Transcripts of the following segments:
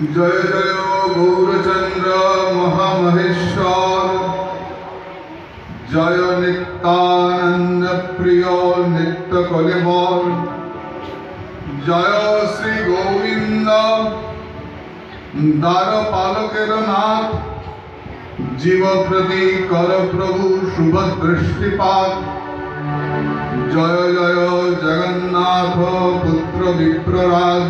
जय जय गौरचंद्र महामहेश्वर जय नित्यानंद प्रिय नित्य कलेवर जय श्री गोविंद द्वारपालकेर नाथ जीव प्रति कर प्रभु शुभ दृष्टिपात जय जय जगन्नाथ पुत्र विप्रराज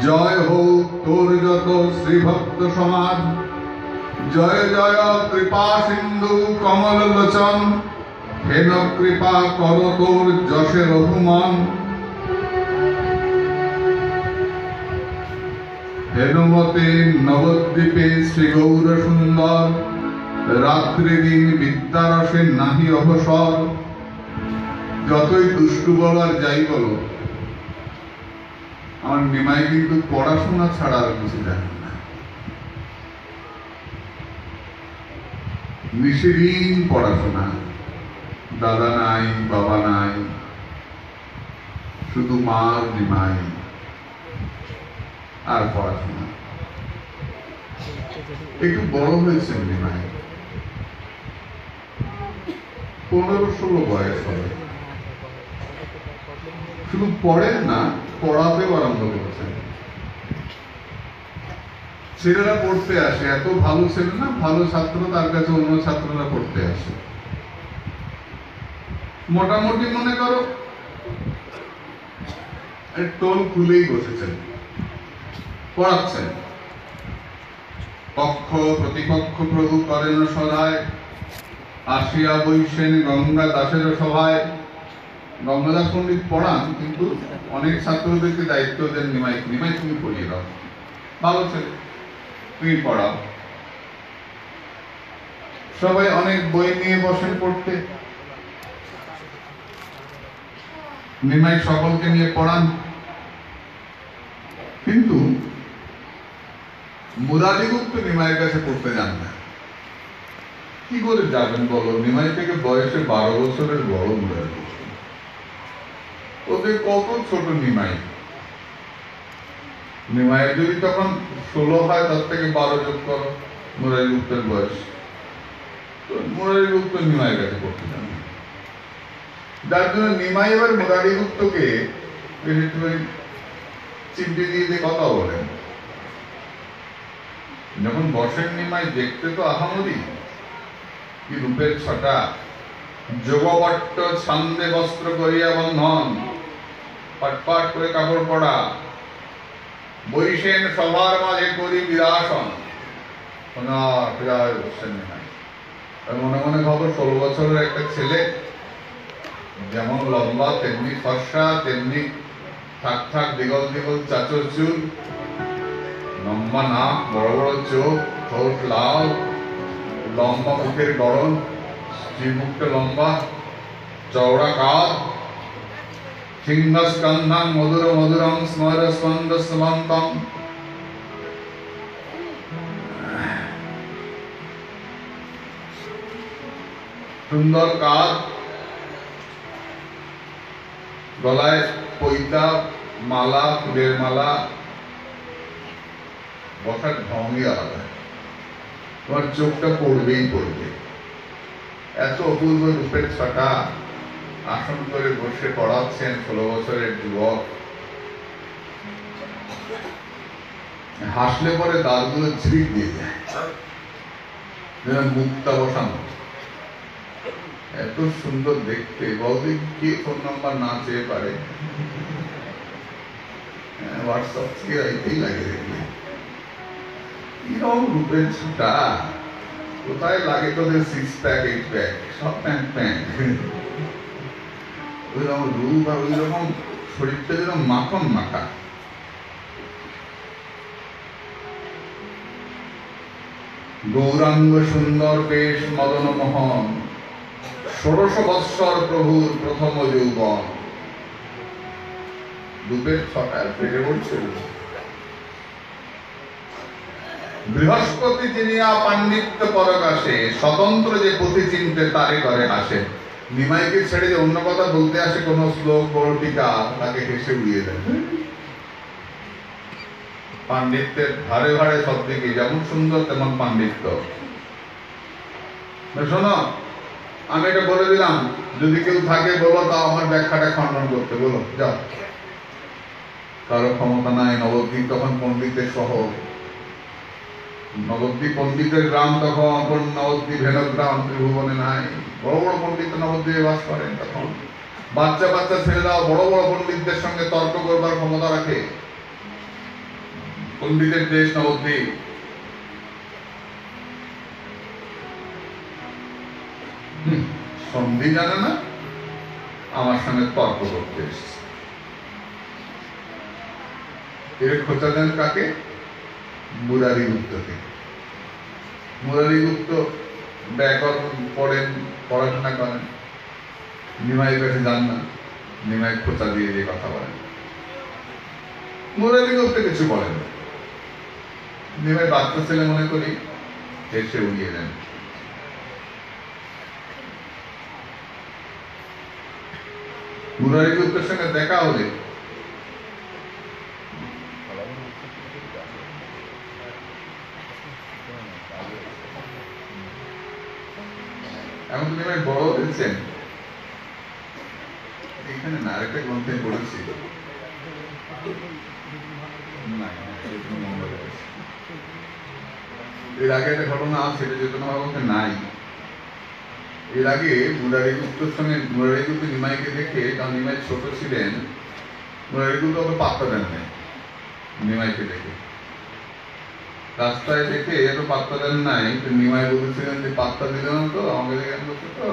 जय हो तोर जत श्री भक्त समाज जय जय कृपा सिंधु कमल लोचन हेन कृपा कर तोर जशे रघुमान हेनुमते नवद्वीपे श्री गौर सुंदर रात्रि दिन विद्यारसे नाहि अवसर যতই দুষ্টু বলো আর যাই বলো আমার নিমাই কিন্তু পড়াশোনা ছাড়া আর কিছু জানে না। নিশিদিন পড়াশোনা, দাদা নাই বাবা নাই, শুধু মা আর নিমাই আর পড়াশোনা। একটু বড় হয়েছে নিমাই, 15-16 বয়স হবে। শুধু পড়েন না, পড়াতেও আরম্ভ করেছেন। ছেলেরা পড়তে আসে, এত ভালো ছেলে না, ভালো ছাত্র, তার কাছে অন্য ছাত্ররা পড়তে আসে। মোটামুটি মনে করো টোল খুলেই বসেছেন, পড়াচ্ছেন। পক্ষ প্রতিপক্ষ প্রভু করেন সদায়, আসিয়া বৈশেন গঙ্গা দাসের সভায়। গঙ্গাদাস পণ্ডিত পড়ান, কিন্তু অনেক ছাত্রদেরকে দায়িত্ব দেন নিমাই, নিমাই তুমি পড়িয়ে দাও, ভালো ছেলে তুমি পড়াও। সবাই অনেক বই নিয়ে বসেন পড়তে, নিমাই সকলকে নিয়ে পড়ান। কিন্তু মুরারিগুপ্ত নিমাইয়ের কাছে পড়তে যান না। কি করে যাবেন বলো? নিমাই থেকে বয়সে 12 বছরের বড় মুরারিগুপ্ত। ওদের কত ছোট নিমাই, নিমাইয়ের যদি তখন 16 হয়, তার থেকে 12 যোগ করো মুরারিগুপ্তের বয়স। তো মুরারিগুপ্ত নিমাইয়ের কাছে পড়তে যান, যার জন্য নিমাই এবার মুরারিগুপ্তকে চিমটি দিয়ে কথা বলেন। যখন বসেন নিমাই, দেখতে তো আহামরি, কি রূপের ছটা, যোগবট্ট ছন্দে বস্ত্র করিয়া বন্ধন, পাটপাট করে কাপড় পরা, বৈশেন সবার মাঝে করি বিরাসন। বসছেন নিমাই, মনে মনে ভাবো 16 বছরের একটা ছেলে, যেমন লম্বা তেমনি ফর্সা, তেমনি থাক থাক দিগল দিগল চাচর চুল, লম্বা নাক, বড় বড় চোখ, ঠোঁট লাল, লম্বা মুখের গড়ন, মুখটা লম্বা, চওড়া কাঁধ, সিংহস্কন্ধং মধুর মধুরং স্মর স্পন্দ স্মন্তং। সুন্দর কাঁধ, গলায় পৈতা, মালা, ফুলের মালা, বসার ঢঙ্গই আলাদা, তোমার চোখটা পড়বেই পড়বে। এত অপূর্ব রূপের ছটা, আসন করে বসে পড়াচ্ছেন 16 বছরের যুবক। হাসলে পরে দাঁতগুলো ঝিক দিয়ে যায়, মুক্তা বসানো, এত সুন্দর দেখতে। বলতে কে ফোন নাম্বার না চেয়ে পারে, হোয়াটসঅ্যাপ থেকে রাইতেই লাগে দেখলে। কিরকম রূপের ছটা, কোথায় লাগে তোদের 6 প্যাক 8 প্যাক, সব প্যান্ট প্যান্ট। ওইরকম রূপ আর ওইরকম শরীরটা যেন মাখন মাখা। গৌরাঙ্গ সুন্দর বেশ মদন মোহন, 16 বৎসর প্রভুর প্রথম যৌবন। রূপের ছটায় ফেটে পড়ছে। বৃহস্পতি চিনিয়া পাণ্ডিত্য পরকাশে, স্বতন্ত্র যে পুঁথি চিনতে তারে করে হাসে। নিমাইকে ছেড়ে যে অন্য কথা বলতে আসে, কোন শ্লোক বড় টিকা, তাকে হেসে উড়িয়ে দেয়। পাণ্ডিত্যের ধারে ধারে সব দিকে যেমন সুন্দর তেমন পাণ্ডিত্য। শোনো, আমি এটা বলে দিলাম, যদি কেউ থাকে বলো, তাও আমার ব্যাখ্যাটা খণ্ডন করতে বলো, যাও। কারো ক্ষমতা নাই। নবদ্বীপ তখন পণ্ডিতের শহর, নবদ্বীপ পণ্ডিতের গ্রাম তখন। নবদ্বীপ হেনগ্রাম ত্রিভুবনে নাই। বড় বড় পণ্ডিত নবদ্বীপে বাস করেন তখন। বাচ্চা বাচ্চা ছেলেরাও বড় বড় পণ্ডিতদের সঙ্গে তর্ক করবার ক্ষমতা রাখে। পণ্ডিতের দেশ নবদ্বীপ। সন্ধি জানে না, আমার সঙ্গে তর্ক করতে এসছে। এর খোঁচা দেন কাকে? মুরারি গুপ্তকে। মুরারি গুপ্ত ব্যাকরণ পড়েন, পড়াশোনা করেন, নিমাইয়ের কাছে যান না, নিমাই খোঁচা দিয়ে যে কথা বলেন। মুরারি গুপ্ত কিছু বলেন না, নিমাই বাচ্চা ছেলে মনে করি এসে উড়িয়ে দেন। মুরারি গুপ্তের সঙ্গে দেখা হলে এখন তুমি ভাই বড় হয়েছেন, এখানে না আরেকটা গ্রন্থে পড়েছি, এর আগে একটা ঘটনা আছে, এটা চেতনা ভাবকে নাই। এর আগে মুরারি গুপ্তর সঙ্গে, মুরারি গুপ্ত নিমাইকে দেখে, কারণ নিমাই ছোট ছিলেন, মুরারি গুপ্ত ওকে পাত্তা দেন নাই। নিমাইকে দেখে রাস্তায় দেখে এত পাত্তা দেন নাই, নিমাই বলেছিলেন যে পাত্তা দিলে না তো আমাকে দেখে বলছে তো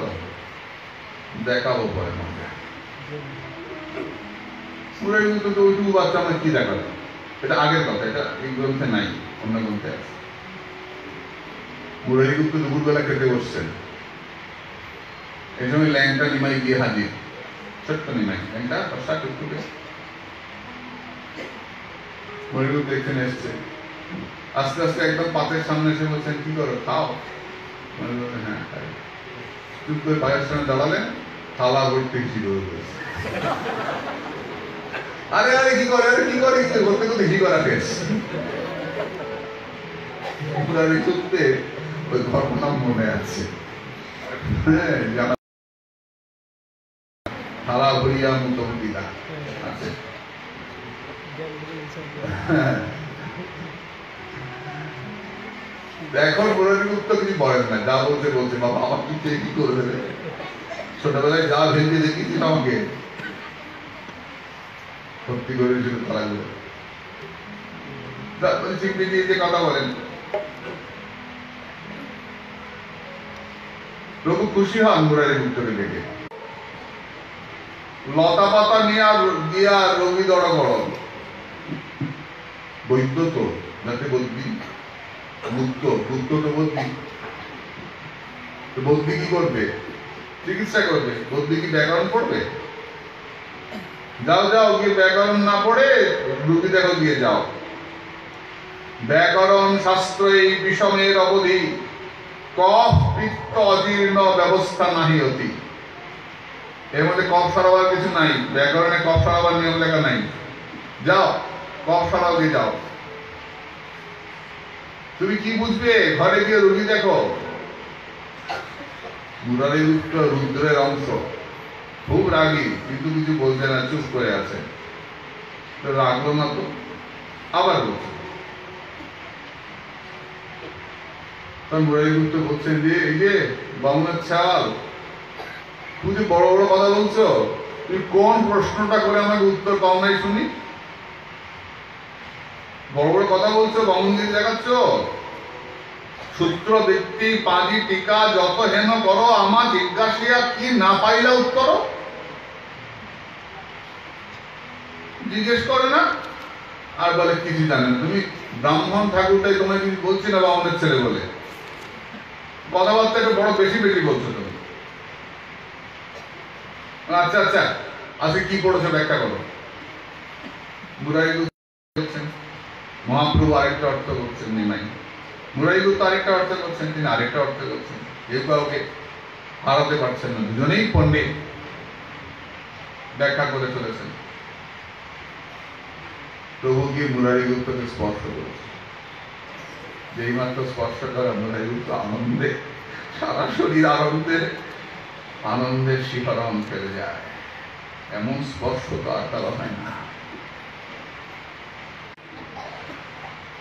দেখাবো পরে আমাকে। মুরারি গুপ্ত তো ওইটুকু বাচ্চা আমার কি দেখাবে? এটা আগের কথা, এটা এই গ্রন্থে নাই, অন্য গ্রন্থে আছে। মুরারি গুপ্ত দুপুরবেলা খেতে বসছেন, এই সময় ল্যাংটা নিমাই গিয়ে হাজির। ছোট্ট নিমাই, ল্যাংটা ফর্সা টুকটুকে। মুরারি গুপ্ত এখানে এসছে, আস্তে আস্তে একদম পাতের সামনে এসে বলছেন, কি করো, খাও? হ্যাঁ খাই। চুপ করে পায়ের সামনে দাঁড়ালেন, থালা ভর্তি ঘি রয়েছে। আরে আরে কি করে, আরে কি করে, বলতে বলতে ঘি করা টেস। মুরারি চুপতে ওই ঘটনা মনে আছে। হ্যাঁ, থালা ভরিয়া মোটামুটি আছে। এখন মুরারি গুপ্ত কিছু বলেন না, যা বলছে বলছে। বাবা আমার কি করে দেবে? ছোটবেলায় যা ভেঙে দেখিয়েছিল আমাকে, ভর্তি করে দিয়েছিল থালাগুলো। চিমটি দিয়ে যে কথা বলেন, প্রভু খুশি হন মুরারি গুপ্তকে দেখে। লতা পাতা দিয়া রোগী দড় গরম। বৈদ্য তো নাকি বদ্যি, মুক্ত মুক্ত তো বদ্যি। বদ্যি কি করবে? চিকিৎসা করবে। বদ্যি কি ব্যাকরণ পড়বে? যাও যাও গিয়ে ব্যাকরণ না পড়ে রুগী দেখো দিয়ে যাও। ব্যাকরণ শাস্ত্র এই বিষমের অবধি, কফ পিত্ত অজীর্ণ ব্যবস্থা নাহি অতি। এর মধ্যে কফ সরাবার কিছু নাই, ব্যাকরণে কফ সরাবার নিয়ম লেখা নাই। যাও কফ সরাও দিয়ে যাও। তুমি কি বুঝবে? ঘরে গিয়ে রুগী দেখো। মুরারি গুপ্ত রুদ্রের অংশ, খুব রাগী, কিন্তু কিছু বলছে না, চুপ করে আছে। তো রাগলো না তো, আবার বলছে। মুরারি গুপ্ত বলছেন যে এই যে বামুনের ছাল, তুমি যে বড় বড় কথা বলছো, তুমি কোন প্রশ্নটা করে আমাকে উত্তর পাও নাই শুনি? বড় বড় কথা বলছো, বামুনগিরি দেখাচ্ছ, সূত্র ব্যক্তি পাঁজি টিকা যত হেন করো, আমার জিজ্ঞাসিয়া কি না পাইলা উত্তর? জিজ্ঞেস করে না, আর বলে কিছু জানেন। তুমি ব্রাহ্মণ ঠাকুরটাই তোমায় কিছু বলছি না, বামুনের ছেলে বলে কথাবার্তা একটু বড় বেশি বেশি বলছো তুমি। আচ্ছা আচ্ছা, আজকে কি পড়েছো ব্যাখ্যা করো। মুরারি গুপ্ত মহাপ্রভু আরেকটা অর্থ করছেন, নিমাই। মুরারি গুপ্ত আরেকটা অর্থ করছেন, তিনি আরেকটা অর্থ করছেন। কেউ কাউকে হারাতে পারছেন না, দুজনেই পণ্ডিত, ব্যাখ্যা করে চলেছেন। প্রভু গিয়ে মুরারিগুপ্তকে স্পর্শ করেছে। যেই মাত্র স্পর্শ করা মুরারিগুপ্ত আনন্দে, সারা শরীর আনন্দের শিহরণ ফেলে যায়। এমন স্পর্শ তো আর কারো হয় না।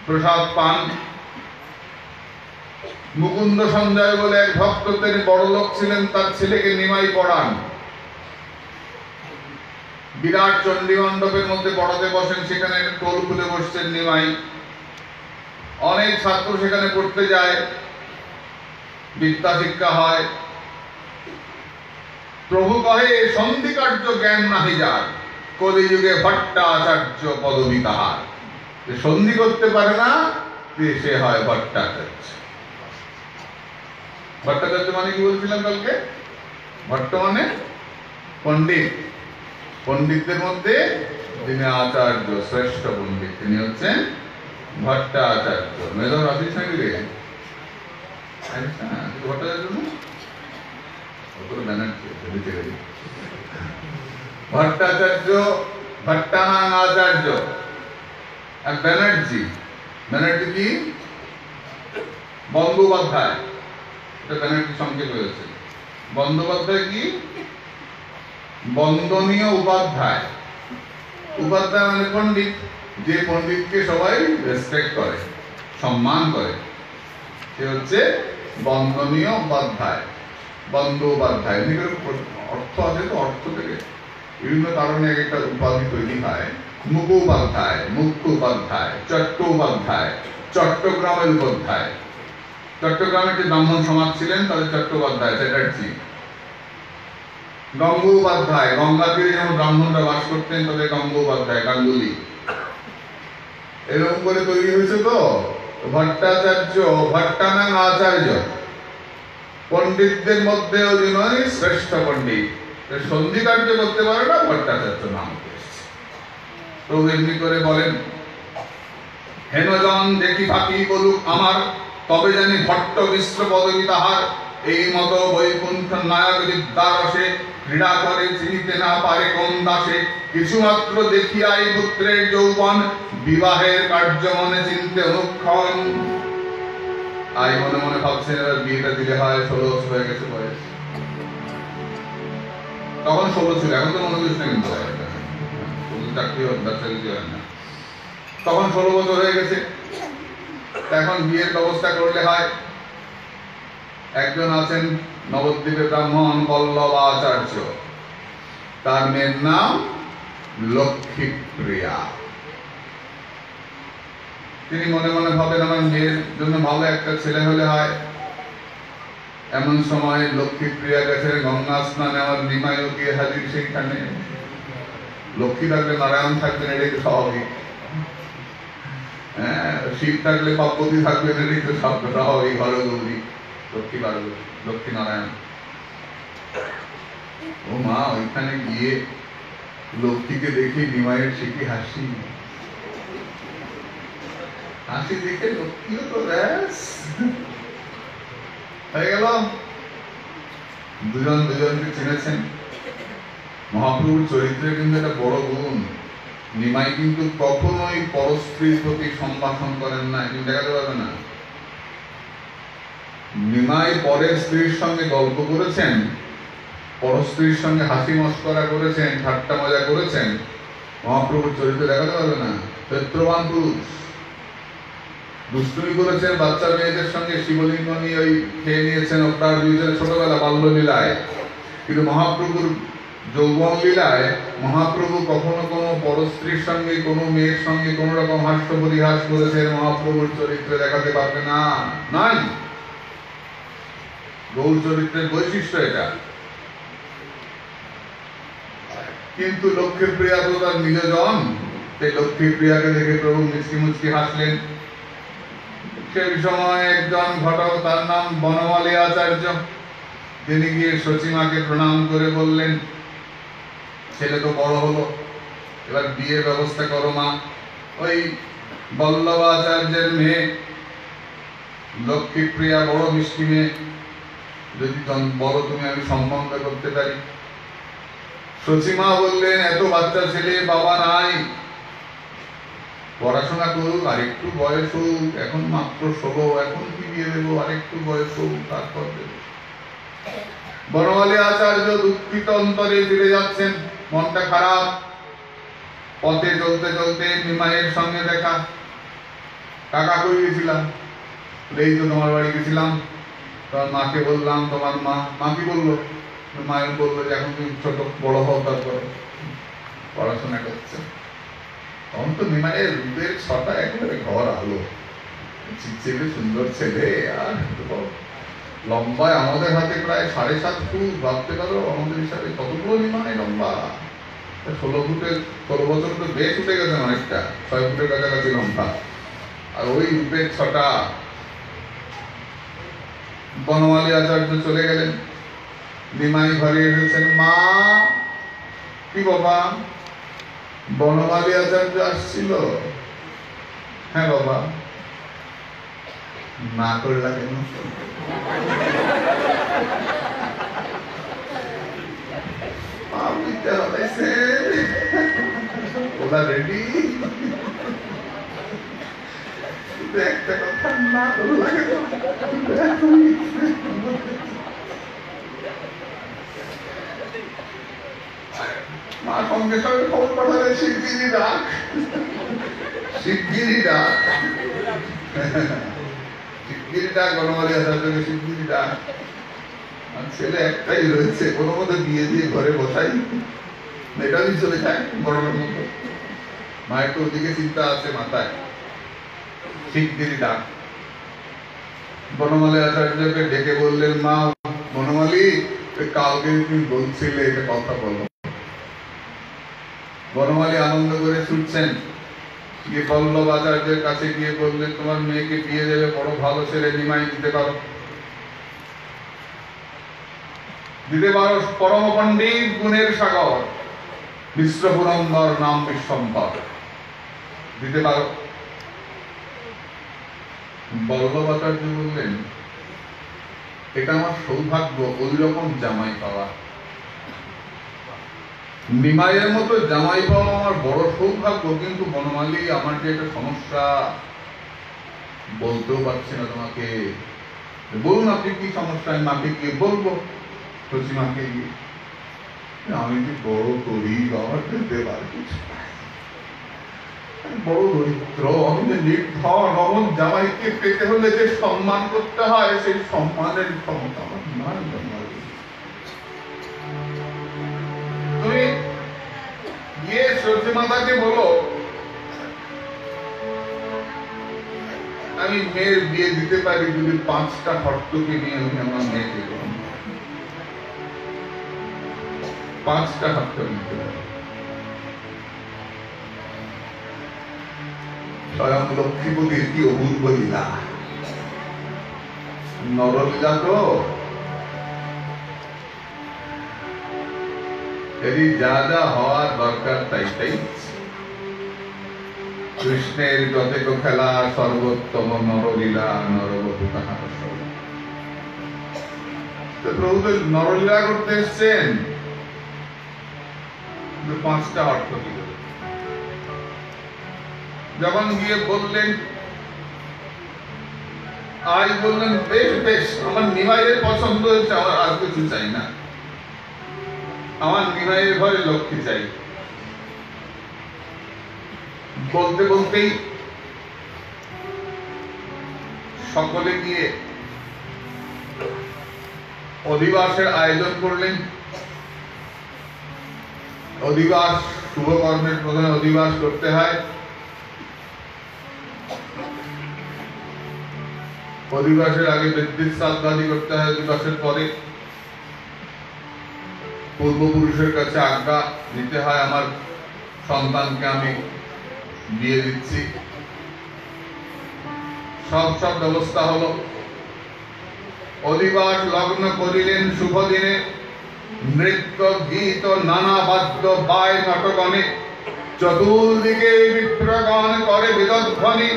প্রসাদ পান। মুকুন্দ সঞ্জয় বলে এক ভক্ত, তিনি বড় লোক ছিলেন, তার ছেলেকে নিমাই পড়ান। বিরাট চণ্ডী মণ্ডপের মধ্যে পড়াতে বসেন, সেখানে টোল খুলে বসছেন নিমাই। অনেক ছাত্র সেখানে পড়তে যায়, বিদ্যা শিক্ষা হয়। প্রভু কহে, সন্ধিকার্য জ্ঞান নাহি যার, কলিযুগে ভট্টাচার্য পদবী তাহার। সন্ধি করতে পারে না, সে হয় ভট্টাচার্য। ভট্টাচার্য মানে কি বলছিলাম কালকে? ভট্ট মানে পণ্ডিত। পণ্ডিতদের মধ্যে যিনি আচার্য, শ্রেষ্ঠ পণ্ডিত, তিনি হচ্ছেন ভট্টাচার্য। মেধর আসিস নাকি রে? ভট্টাচার্য না, ভট্টাচার্য, ভট্টানাং আচার্য। আর ব্যানার্জি, ব্যানার্জি কি? বন্দ্যোপাধ্যায়। এটা ব্যানার্জি সংক্ষেপ হয়েছে। বন্দ্যোপাধ্যায় কি? বন্দনীয় উপাধ্যায়। উপাধ্যায় মানে পণ্ডিত, যে পণ্ডিতকে সবাই রেসপেক্ট করে, সম্মান করে, সে হচ্ছে বন্দনীয় উপাধ্যায়, বন্দ্যোপাধ্যায়। অর্থ আছে তো, অর্থ থেকে বিভিন্ন কারণে একটা উপাধি তৈরি হয়। মুখোপাধ্যায়, মুখ্যোপাধ্যায়, চট্টোপাধ্যায়, চট্টগ্রামের উপাধ্যায়। চট্টগ্রামে একটি ব্রাহ্মণ সমাজ ছিলেন, তাদের চট্টোপাধ্যায় চ্যাটার্জি। গঙ্গোপাধ্যায়, গঙ্গা তীরে যেমন ব্রাহ্মণরা বাস করতেন, তাদের গঙ্গোপাধ্যায়, গাঙ্গুলি। এরকম করে তৈরি হয়েছে তো ভট্টাচার্য, ভট্টানাং আচার্য। পণ্ডিতদের মধ্যেও যিনি শ্রেষ্ঠ পণ্ডিত, সন্ধি কার্য করতে পারে না, ভট্টাচার্য নাম এসেছে। প্রভু এমনি করে বলেন, হেনজন দেখি ফাঁকি বলুক আমার, তবে জানি ভট্ট মিশ্র পদবী তাহার। এই মতো বৈকুণ্ঠ নায়ক বিদ্যারসে, ক্রীড়া করে চিনিতে না পারে কোন দাসে। কিছুমাত্র দেখিয়াই পুত্রের যৌবন, বিবাহের কার্য মনে চিনতে অনুক্ষণ। আই মনে মনে ভাবছেন এবার বিয়েটা দিলে হয়, 16 বছর হয়ে গেছে বয়স। তখন 16 ছিল, এখন তো মনে করিস না, কিন্তু চাকরি বাচ্চা কিছু হয় না। তখন 16 বছর হয়ে গেছে, এখন বিয়ের ব্যবস্থা করলে হয়। একজন আছেন নবদ্বীপে ব্রাহ্মণ, বল্লভাচার্য, তার মেয়ের নাম লক্ষ্মীপ্রিয়া। তিনি মনে মনে ভাবেন, আমার মেয়ের জন্য ভালো একটা ছেলে হলে হয়। এমন সময় লক্ষ্মীপ্রিয়া গেছে গঙ্গা স্নানে, আমার নিমাইও গিয়ে হাজির সেইখানে। লক্ষ্মী থাকলে নারায়ণ থাকবেন, এটাই তো স্বাভাবিক। শিব থাকলে পার্বতী থাকবেন, এটাই তো স্বাভাবিক। হর গৌরী, লক্ষ্মী পার্বতী, লক্ষ্মী নারায়ণ। ও মা, ওইখানে গিয়ে লক্ষ্মীকে দেখে নিমাইয়ের সে কি হাসি, হাসি দেখে লক্ষ্মীও তো ব্যাস হয়ে গেল। দুজন দুজনকে চিনেছেন। মহাপ্রভুর চরিত্রে কিন্তু একটা বড় গুণ, নিমাই কিন্তু কখনোই পরস্ত্রীর প্রতি সম্ভাষণ করেন না, কিন্তু দেখাতে পারবে না। নিমাই পরের স্ত্রীর সঙ্গে গল্প করেছেন, পরস্ত্রীর সঙ্গে হাসি মস্করা করেছেন, ঠাট্টা মজা করেছেন, মহাপ্রভুর চরিত্রে দেখাতে পারবে না। চরিত্রবান পুরুষ। দুষ্টুমি করেছেন বাচ্চা মেয়েদের সঙ্গে, শিবলিঙ্গ নিয়ে ওই খেয়ে নিয়েছেন, অপ্রার দুইজনে ছোটবেলা বাল্য লীলায়। কিন্তু মহাপ্রভুর যৌবন লীলায় মহাপ্রভু কখনো কোনো পরস্ত্রীর সঙ্গে, কোনো মেয়ের সঙ্গে কোন রকম হাস্য পরিহাস করেছেন, মহাপ্রভুর চরিত্রে দেখাতে পারবে না, নাই। গৌর চরিত্রের বৈশিষ্ট্য এটা। কিন্তু লক্ষ্মীপ্রিয়া তো তার নিজজন, সেই লক্ষ্মীপ্রিয়াকে দেখে প্রভু মিষ্টি মুচকি হাসলেন। সেই সময় একজন ঘটক, তার নাম বনমালী আচার্য, তিনি গিয়ে সচিমাকে প্রণাম করে বললেন, ছেলে তো বড় হলো, এবার বিয়ের ব্যবস্থা করো মা। ওই বল্লভাচার্যের মেয়ে লক্ষ্মীপ্রিয়া বড় মিষ্টি মেয়ে, যদি বলো তুমি, আমি সম্বন্ধ করতে পারি। সচিমা বললেন, এত বাচ্চা ছেলে, বাবা নাই, পড়াশোনা করুক, আরেকটু বয়স হোক, এখন মাত্র 16, এখন কি দিয়ে দেবো, আরেকটু বয়স হোক তারপর দেবো। বনমালী আচার্য দুঃখিত অন্তরে ফিরে যাচ্ছেন, মনটা খারাপ। পথে চলতে চলতে নিমাইয়ের সঙ্গে দেখা। কাকা কই গেছিলাম? এই তো তোমার বাড়ি গেছিলাম, তোমার মাকে বললাম, তোমার মা কি বললো? মায়ের বললো যে এখন তুমি ছোট বড় হও, তারপরে পড়াশোনা করছে। তখন তো নিমাইয়ের রূপের ছটা একেবারে ঘর আলো, ছেলে সুন্দর ছেলে, আর লম্বায় আমাদের হাতে প্রায় 7.5 ফুট, ভাবতে পারো আমাদের হিসাবে কতগুলো নিমাই লম্বা। 16 বছর তো বেশ উঠে গেছেন, অনেকটা 6 ফুটের কাছাকাছি লম্বা। আর ওই রূপের ছটা। বনমালী আচার্য চলে গেলেন, নিমাই ঘরে এসেছেন। মা, কি বাবা? বনমালী আচার্য আসছিল? হ্যাঁ বাবা। না করলা কেন? ওরা রেডি, একটা কথা না করলা কেন? মা সঙ্গে সঙ্গে খবর পাঠালে, শিগগিরই ডাক, শিগগিরই ডাক, শিগগিরই ডাক, বনমালী আচার্যকে শিগগিরই ডাক। আর ছেলে একটাই রয়েছে, কোনো মতো বিয়ে দিয়ে ঘরে বসাই, মেয়েটাই চলে যায় বড়ের মতো। মায়ের তো ওদিকে চিন্তা আছে মাথায়, শিগগিরই ডাক। বনমালী আচার্যকে ডেকে বললেন, মা, বনমালী কালকে তুমি বলছিলে এটা কথা বলো। বনমালী আনন্দ করে ছুটছেন, গিয়ে বল্লভ আচার্যের কাছে গিয়ে বললেন, তোমার মেয়েকে বিয়ে দেবে, বড় ভালো ছেলে, নিমাই দিতে পারো, দিতে পারো, পরম পণ্ডিত, গুণের সাগর, মিশ্র পুরন্দর, নাম বিশ্বম্বর, দিতে পারো। বল্লভ আচার্য বললেন, এটা আমার সৌভাগ্য ওই রকম জামাই পাওয়া, নিমাইয়ের মতো জামাই পাওয়া আমার বড় সৌভাগ্য। কিন্তু বনমালী, আমার যে একটা সমস্যা, বলতেও পারছি না তোমাকে। বলুন আপনি কি সমস্যা, আমি মাকে গিয়ে বলবো, মাকে গিয়ে। আমি যে বড় গরিব, আমার দিতে পারি বড় দরিদ্র, আমি যে নির্ধন, অমন জামাইকে পেতে হলে যে সম্মান করতে হয়, সেই সম্মানের ক্ষমতা আমার নাই। তুমি গিয়ে সরস্বতী মাতাকে বলো, আমি মেয়ের বিয়ে দিতে পারি যদি 5টা হর্তকে নিয়ে আমি আমার মেয়েকে গ্রহণ করি, 5টা হর্ত নিতে পারি। স্বয়ং লক্ষ্মীপতির কি অপূর্ব লীলা, নরলীলা তো। এরই যা যা হওয়ার দরকার তাই তাই। কৃষ্ণের যতেক খেলা, সর্বোত্তম নরলীলা, নরবধূ তাহার সব। প্রভু তো নরলীলা করতে এসছেন, 5টা অর্থ দিল। যখন গিয়ে বললেন, আজ বললেন, বেশ বেশ, আমার নিমাইয়ের পছন্দ হয়েছে, আমার আর কিছু চাই না, আমার নিমাইয়ের ঘরে লক্ষ্মী চাই। বলতে বলতেই সকলে গিয়ে অধিবাসের আয়োজন করলেন। অধিবাস, শুভ কর্মের প্রধান অধিবাস করতে হয়। অধিবাসের আগে বৃদ্ধির শ্রাদ্ধাদি করতে হয়, অধিবাসের পরে পূর্বপুরুষের কাছে আজ্ঞা নিতে হয়, আমার সন্তানকে আমি বিয়ে দিচ্ছি। সব ব্যবস্থা হলো। অধিবাস লগ্ন করিলেন শুভ দিনে, নৃত্য গীত নানা বাদ্য বায় নটগণে, চতুর্দিকে বিপ্রগণ করে বিদধ্বনি,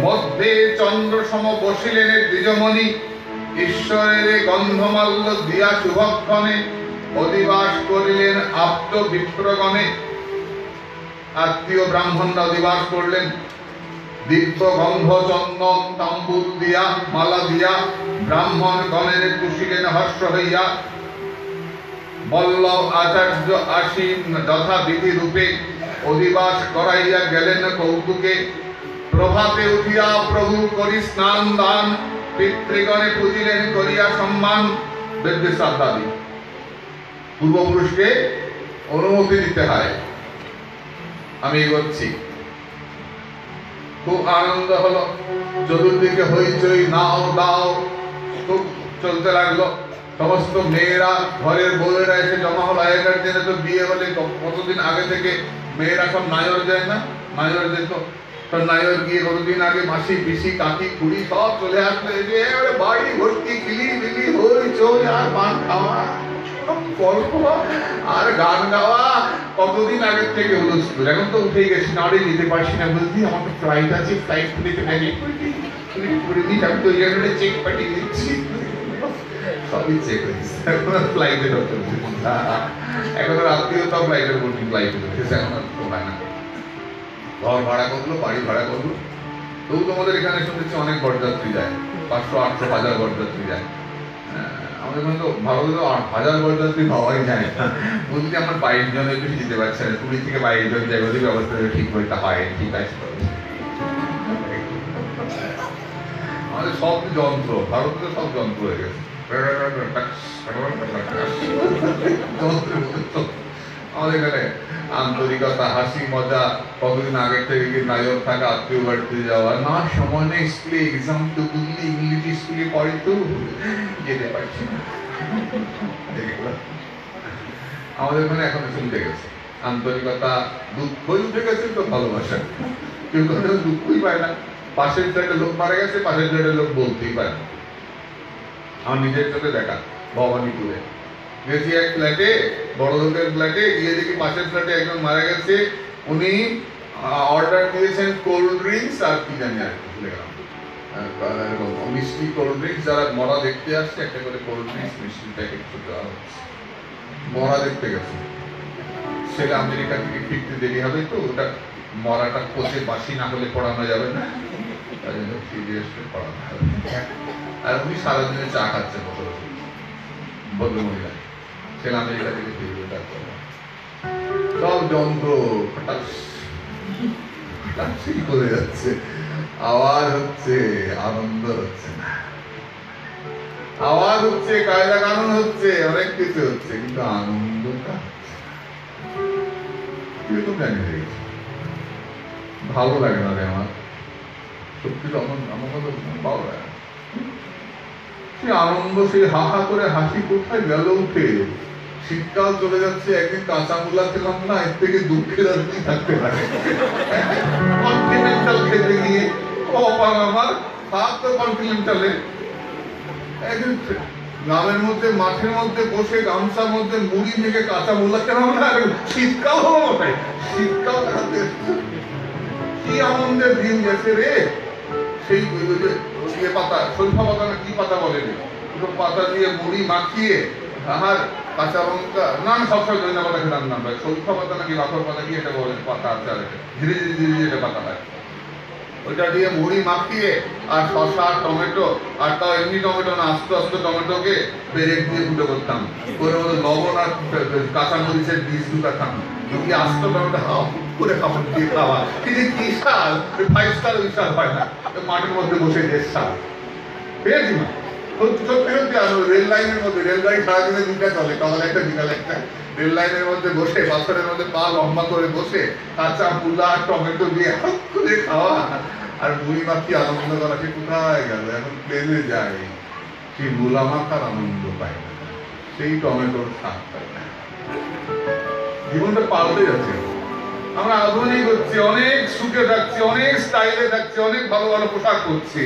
মধ্যে চন্দ্র সম বসিলেন দ্বিজমণি, ঈশ্বরের গন্ধমাল্য দিয়া শুভক্ষণে, অধিবাস করিলেন আপ্ত বিপ্রগণে। আত্মীয় ব্রাহ্মণরা অধিবাস করলেন। দীপ্ত গন্ধ চন্দন তাম্বুল দিয়া মালা দিয়া ব্রাহ্মণ গণের পুষিলেন হর্ষ হইয়া। বল্লভ আচার্য আসীন যথাবিধি রূপে অধিবাস করাইয়া গেলেন কৌতুকে। প্রভাতে উঠিয়া প্রভু করি স্নান দান, পিতৃগণে পুজিলেন করিয়া সম্মান। বেদ্যে শ্রাদ্ধাদি পূর্বপুরুষকে অনুমতি দিতে হয়। আমি এগোচ্ছি, খুব আনন্দ হলো, চতুর্দিকে হইচই নাও দাও খুব চলতে লাগলো। সমস্ত মেয়েরা ঘরের বউয়েরা এসে জমা হলো। আগেকার দিনে তো বিয়ে হলে কতদিন আগে থেকে মেয়েরা সব নায়র যায় না, নায়র যেত। তো নায়র গিয়ে কতদিন আগে মাসি পিসি কাকি খুড়ি সব চলে আসলো। এবারে বাড়ি ভর্তি কিলি বিলি হইচই আর পান খাওয়া গল্প আর গান গাওয়া কতদিন আগের থেকে হুলস্থুল। এখন তো উঠেই গেছি, নাড়ি নিতে পারছি না, বলছি আমার তো ফ্লাইট আছে, ফ্লাইট খুলিতে ম্যাজিক করে দিই, আমি তো ওই জায়গাটা চেক পাঠিয়ে দিচ্ছি, সবই চেক হয়েছে। এখন আর ফ্লাইটে ঢুকতে এখন আর আত্মীয়তা ফ্লাইটের বুকিং ফ্লাইটে ঢুকেছে, এখন আর হয় না। ঘর ভাড়া করলো, বাড়ি ভাড়া করলো। তবু তোমাদের এখানে শুনেছি অনেক বরযাত্রী যায়, 500, 800, 1000 বরযাত্রী যায়। আমাদের এখানে তো ভারতে তো 1000 বরযাত্রী ভাবাই যায় না। বলছি আমার 22 জনের বেশি যেতে পারছে না, 20 থেকে 22 জন যায়, ওদের ব্যবস্থা ঠিক করতে হয়, ঠিক আছে। আমাদের সব যন্ত্র, ভারতে তো সব যন্ত্র হয়ে গেছে। আমাদের এখানে আন্তরিকতা, হাসি মজা, কতদিন আগে থেকে নায়ক থাকা, আত্মীয় বাড়িতে যাওয়া, না সময় নেই, স্কুলে এক্সাম তো বুঝলি, ইংলিশ স্কুলে পড়ে তো যেতে পারছি না। আমাদের এখানে এখন শুনতে গেছে আন্তরিকতা, দুঃখই উঠে গেছে তো ভালোবাসা, কেউ কোনো দুঃখই পায় না। পাশের সাইডে লোক মারা গেছে, পাশের সাইডে লোক বলতেই পারে না। আমার নিজের চোখে দেখা, ভবানীপুরে গেছি এক ফ্ল্যাটে, বড় লোকের ফ্ল্যাটে, গিয়ে দেখি পাশের ফ্ল্যাটে একজন মারা গেছে। উনি অর্ডার দিয়েছেন কোল্ড ড্রিঙ্কস আর কি জানি আর ভুলে গেলাম, মিষ্টি কোল্ড ড্রিঙ্কস। যারা মরা দেখতে আসছে একটা করে কোল্ড ড্রিঙ্কস মিষ্টি প্যাকেট দেওয়া হচ্ছে। মরা দেখতে গেছে, ছেলে আমেরিকা থেকে ফিরতে দেরি হবে তো, ওটা মরাটা পচে বাসি না হলে পড়ানো যাবে না, তাই জন্য সিরিয়াসলি পড়ানো হবে। আর উনি সারাদিনে চা খাচ্ছেন ভদ্রমহিলা, ছেলে আমেরিকা থেকে ফিরবে, সব যন্ত্র করে যাচ্ছে, আওয়াজ হচ্ছে, আনন্দ হচ্ছে না, আওয়াজ হচ্ছে, কায়দা কানুন হচ্ছে, অনেক কিছু হচ্ছে, কিন্তু আনন্দটা কিরকম জানি হয়ে গেছে, ভালো লাগে না রে আমার, সত্যি তখন আমার কথা ভালো লাগে না। সেই আনন্দ, সেই হা হা করে হাসি কোথায় গেল উঠে। শীতকাল চলে যাচ্ছে, একদিন কাঁচা মূলা খেলাম না, এর থেকে দুঃখের আর কি থাকতে পারে। কন্টিনেন্টাল খেতে গিয়ে আমার হাত তো কন্টিনেন্টালে, একদিন গ্রামের মধ্যে মাঠের মধ্যে বসে গামছার মধ্যে মুড়ি থেকে কাঁচা মূলা খেলাম না, শীতকাল হলো ওটাই, শীতকাল কি আনন্দের দিন গেছে রে। সেই পাতা, সরিষা পাতা না কি পাতা বলে, পাতা দিয়ে মুড়ি মাখিয়ে, আর কাঁচা লঙ্কা, না সবসময় ধনিয়া পাতা খেলাম না, সরিষা পাতা নাকি লাফর পাতা কি এটা বলে, পাতা আছে আর ধীরে ধীরে ধীরে ধীরে পাতা হয়, ওইটা দিয়ে মুড়ি মাখিয়ে, আর শসা টমেটো, আর তাও এমনি টমেটো না, আস্তে আস্তে টমেটোকে পেরেক দিয়ে ফুটে করতাম, ওর মধ্যে লবণ আর কাঁচা মরিচের বীজ দুটাতাম, যদি আস্ত টমেটো হাফ করে খাবার দিয়ে খাওয়া, কিন্তু কি সাল, 5 স্টার ওই সাল হয় না, মাঠের মধ্যে বসে যে সাল পেয়েছি না। রেল লাইনের মধ্যে, রেলগাড়ি সারাদিনে 2টা চলে, সকালে একটা বিকালে একটা, রেল লাইনের মধ্যে বসে, পাথরের মধ্যে পা লম্বা করে বসে, কাঁচা মূলা টমেটো দিয়ে হাত করে খাওয়া, আর মুড়ি মাখি আনন্দ করা, সে কোথায় গেল, এখন প্লেনে যায়, সেই মূলা মাখার আনন্দ পায় না, সেই টমেটোর স্বাদ পায় না। জীবনটা পাল্টে যাচ্ছে, আমরা আধুনিক হচ্ছি, অনেক সুখে থাকছি, অনেক স্টাইলে থাকছি, অনেক ভালো ভালো পোশাক করছি,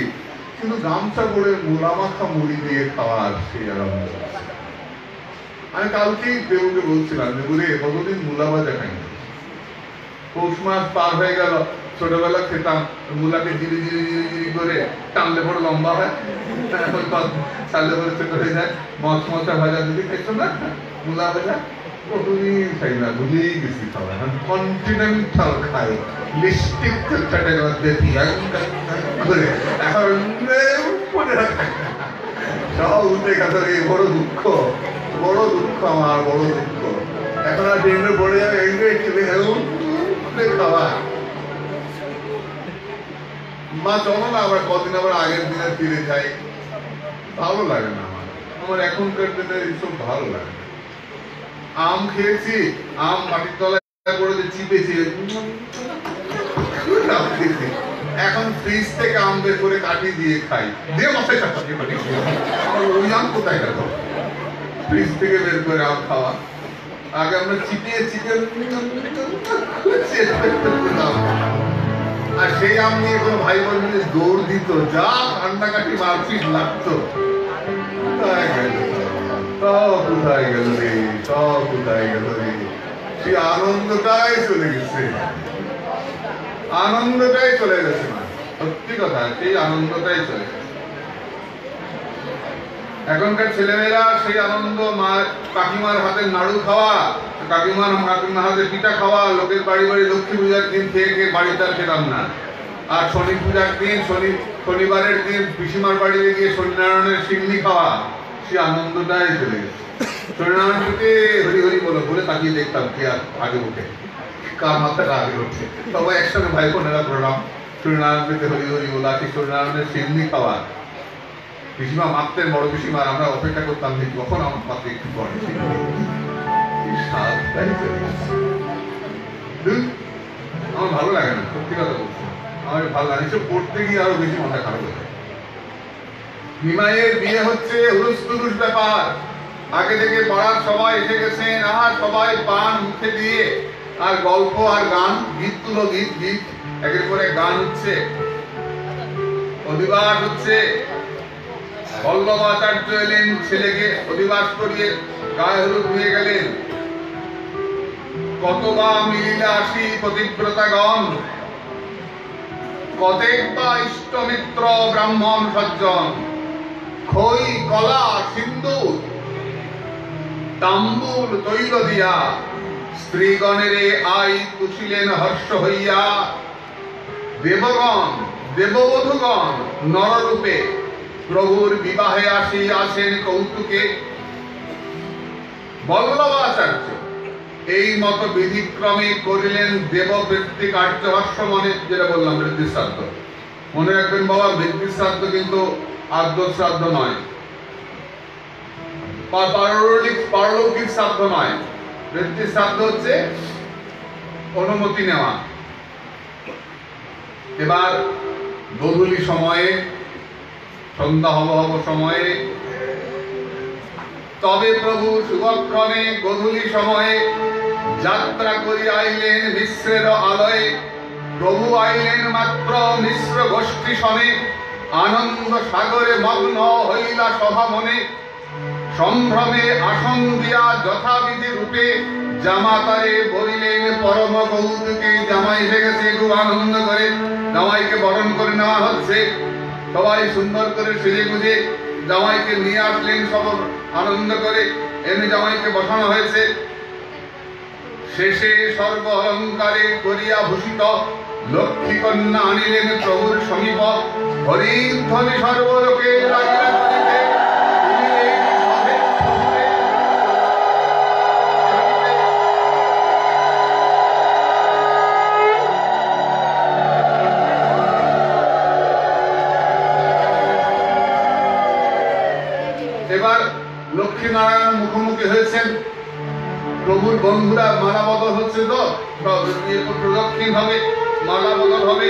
কিন্তু গামছা পরে মূলা মাখা মুড়ি দিয়ে খাওয়ার সেই আনন্দ আছে। আমি কালকেই দেবুকে বলছিলাম যে বুড়ি কতদিন মূলা ভাজা খাইনি, পৌষ মাস পার হয়ে গেল, ছোটবেলা খেতাম, মূলাকে জিরি জিরি জিরি জিরি করে টানলে পরে লম্বা হয়, চাললে পরে ছোট হয়ে যায়, মশমশা ভাজা যদি খাইছো না, মূলা ভাজা কতদিন খাই না, ভুলেই গেছি খাওয়া। কন্টিনেন্টাল খাই, লিপস্টিক চটচটের মধ্যে করে এখন মনে রাখে সব উঠে গেছে। বড় দুঃখ, বড় দুঃখ আমার, বড় দুঃখ। এখন আর ট্রেনে পড়ে যাবে, চলে খাওয়া। মা চলো না আবার কদিন আবার আগের দিনে ফিরে যাই। ভালো লাগে না আমার, আমার এখনকার দিনে এইসব ভালো লাগে না। আম খেয়েছি, আম মাটির তলায় পড়ে চিপেছি, এখন ফ্রিজ থেকে আম বের করে কাটি দিয়ে খাই, দিয়ে মশাই চাপাতি করি। আমার ওই আম কোথায় গেল? ফ্রিজ থেকে বের করে আম খাওয়া। আগে আমরা চিপিয়ে চিপিয়ে আর সেই আম নিয়ে কোনো ভাই বোন মিলে দৌড় দিত, যা কান্নাকাটি মারপিট লাগতো। কোথায় গেল সব, কোথায় গেল রে, সব কোথায় গেল রে? সেই আনন্দটাই চলে গেছে, আনন্দটাই চলে গেছে না, সত্যি কথা, সেই আনন্দটাই চলে গেছে। এখনকার ছেলেমেয়েরা সেই আনন্দ, মা কাকিমার হাতের নাড়ু খাওয়া, কাকিমার হাতে পিঠা খাওয়া, লোকের বাড়ি বাড়ি লক্ষ্মী পূজার দিন খেয়ে খেয়ে বাড়িতে আর খেতাম না। আর শনি পূজার দিন, শনিবারের দিন পিসিমার বাড়িতে গিয়ে সত্যনারায়ণের সিন্নি খাওয়া, সেই আনন্দটাই চলে গেছে। সত্যনারায়ণকে হরি হরি বলে তাকিয়ে দেখতাম কে আর আগে উঠে, কার মাথাটা আগে উঠছে। সবাই একসঙ্গে ভাই বোনেরা প্রণাম, সত্যনারায়ণকে হরি হরি বলা, সেই সত্যনারায়ণের সিন্নি খাওয়া। পিসিমা মাপতেন, বড় পিসিমা, আমরা অপেক্ষা করতাম যে কখন আমার পাত্রে একটু পরে। আমার ভালো লাগে না, সত্যি কথা বলছি, আমার ভালো লাগে। এসব পড়তে গিয়ে আরো বেশি মাথা খারাপ হয়ে যায়। নিমাইয়ের বিয়ে হচ্ছে হুলুস তুলুস ব্যাপার, আগে থেকে পড়ার সময় এসে গেছেন, আর সবাই পান মুখে দিয়ে, আর গল্প আর গান, গীত তুলো গীত, গীত একের পরে গান হচ্ছে, অধিবাস হচ্ছে। বল্লভ আচার্য এলেন, ছেলেকে অধিবাস করিয়ে গায়ে হলুদ নিয়ে গেলেন। কত বা মিলিলে আসি পতিব্রতাগণ, কতেক বা ইষ্টমিত্র ব্রাহ্মণ সজ্জন, খই কলা সিন্দুর তাম্বুল তৈল দিয়া, স্ত্রীগণেরে আই তুষিলেন হর্ষ হইয়া। দেবগণ দেববধূগণ নররূপে, প্রভুর বিবাহে আসি আসেন কৌতুকে। বল্লভাচার্য এই মত বিধিক্রমে করিলেন দেববৃত্তি কার্য হর্ষ মনে, যেটা বললাম বৃদ্ধি শ্রাদ্ধ। মনে রাখবেন বাবা, বৃদ্ধি শ্রাদ্ধ কিন্তু আদ্য শ্রাদ্ধ নয়, পারলৌকিক শ্রাদ্ধ নয়। বৃদ্ধি শ্রাদ্ধ হচ্ছে অনুমতি নেওয়া। এবার গোধূলি সময়ে, সন্ধ্যা হব সময়ে, তবে প্রভু শুভক্রমে গোধূলি সময়ে যাত্রা করি আইলেন মিশ্রের আলয়ে। প্রভু আইলেন মাত্র মিশ্র গোষ্ঠী সনে, আনন্দ সাগরে মগ্ন হইলা সভা মনে। সম্ভ্রমে আসন দিয়া যথাবিধি রূপে, জামাতারে বলিলেন পরম কৌতুকে। জামাই এসে গেছে, খুব আনন্দ করে জামাইকে বরণ করে নেওয়া হচ্ছে। সবাই সুন্দর করে সেজে গুজে জামাইকে নিয়ে আসলেন, সব আনন্দ করে এনে জামাইকে বসানো হয়েছে। শেষে সর্ব অলঙ্কারে করিয়া ভূষিত, লক্ষ্মী কন্যা আনিলেন প্রভুর সমীপ। হরির ধ্বনি সর্বলোকে লাগিয়া শুনিতে, এবার লক্ষ্মী নারায়ণ মুখোমুখি হয়েছেন। প্রভুর বন্ধুরা মালা বদল হচ্ছে, তো প্রদক্ষিণ হবে, মালা বদল হবে।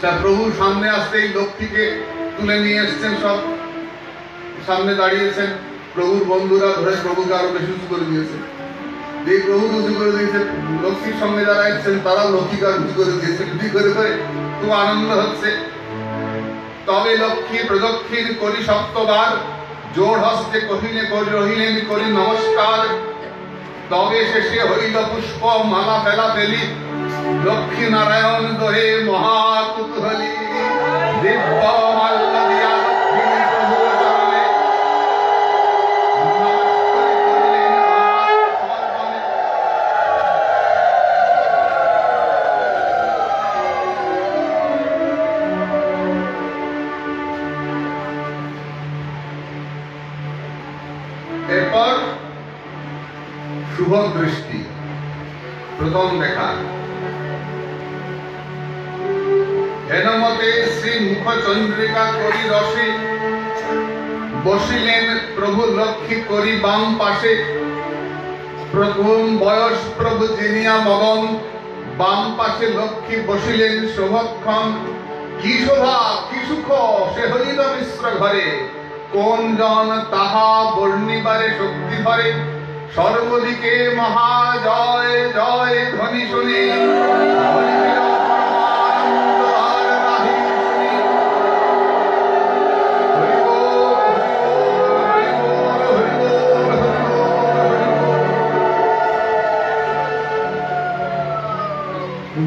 তা প্রভুর সামনে আসতেই লক্ষ্মীকে তুলে নিয়ে এসছেন, সব সামনে দাঁড়িয়েছেন। প্রভুর বন্ধুরা ধরে প্রভুকে আরো বেশি উঁচু করে দিয়েছে। যে প্রভু উঁচু করে দিয়েছে, লক্ষ্মীর সঙ্গে যারা এসছেন তারাও লক্ষ্মীকে আর উঁচু করে দিয়েছে। করে করে খুব আনন্দ হচ্ছে। তবে লক্ষ্মী প্রদক্ষিণ করি সপ্তবার, জোড় হস্তে রহিলেন করি নমস্কার। তবে শেষে হইল পুষ্প মালা ফেলা ফেলি, লক্ষ্মী নারায়ণ দোহে মহা কুতূহলী। দিব্য মাল্য দিয়া লক্ষ্মী প্রভুর চরণে দৃষ্টি। প্রথম দেখা, হেনমতে শ্রী মুখ চন্দ্রিকা করি রসে, বসিলেন প্রভু লক্ষ্মী করি বাম পাশে। প্রথম বয়স প্রভু জিনিয়া মগন, বাম পাশে লক্ষ্মী বসিলেন শোভক্ষণ। কি শোভা কি সুখ সে হইল মিশ্র ঘরে, কোন জন তাহা বর্ণিবারে শক্তি ধরে। সর্বদিকে মহা জয় জয় ধ্বনি শুনি,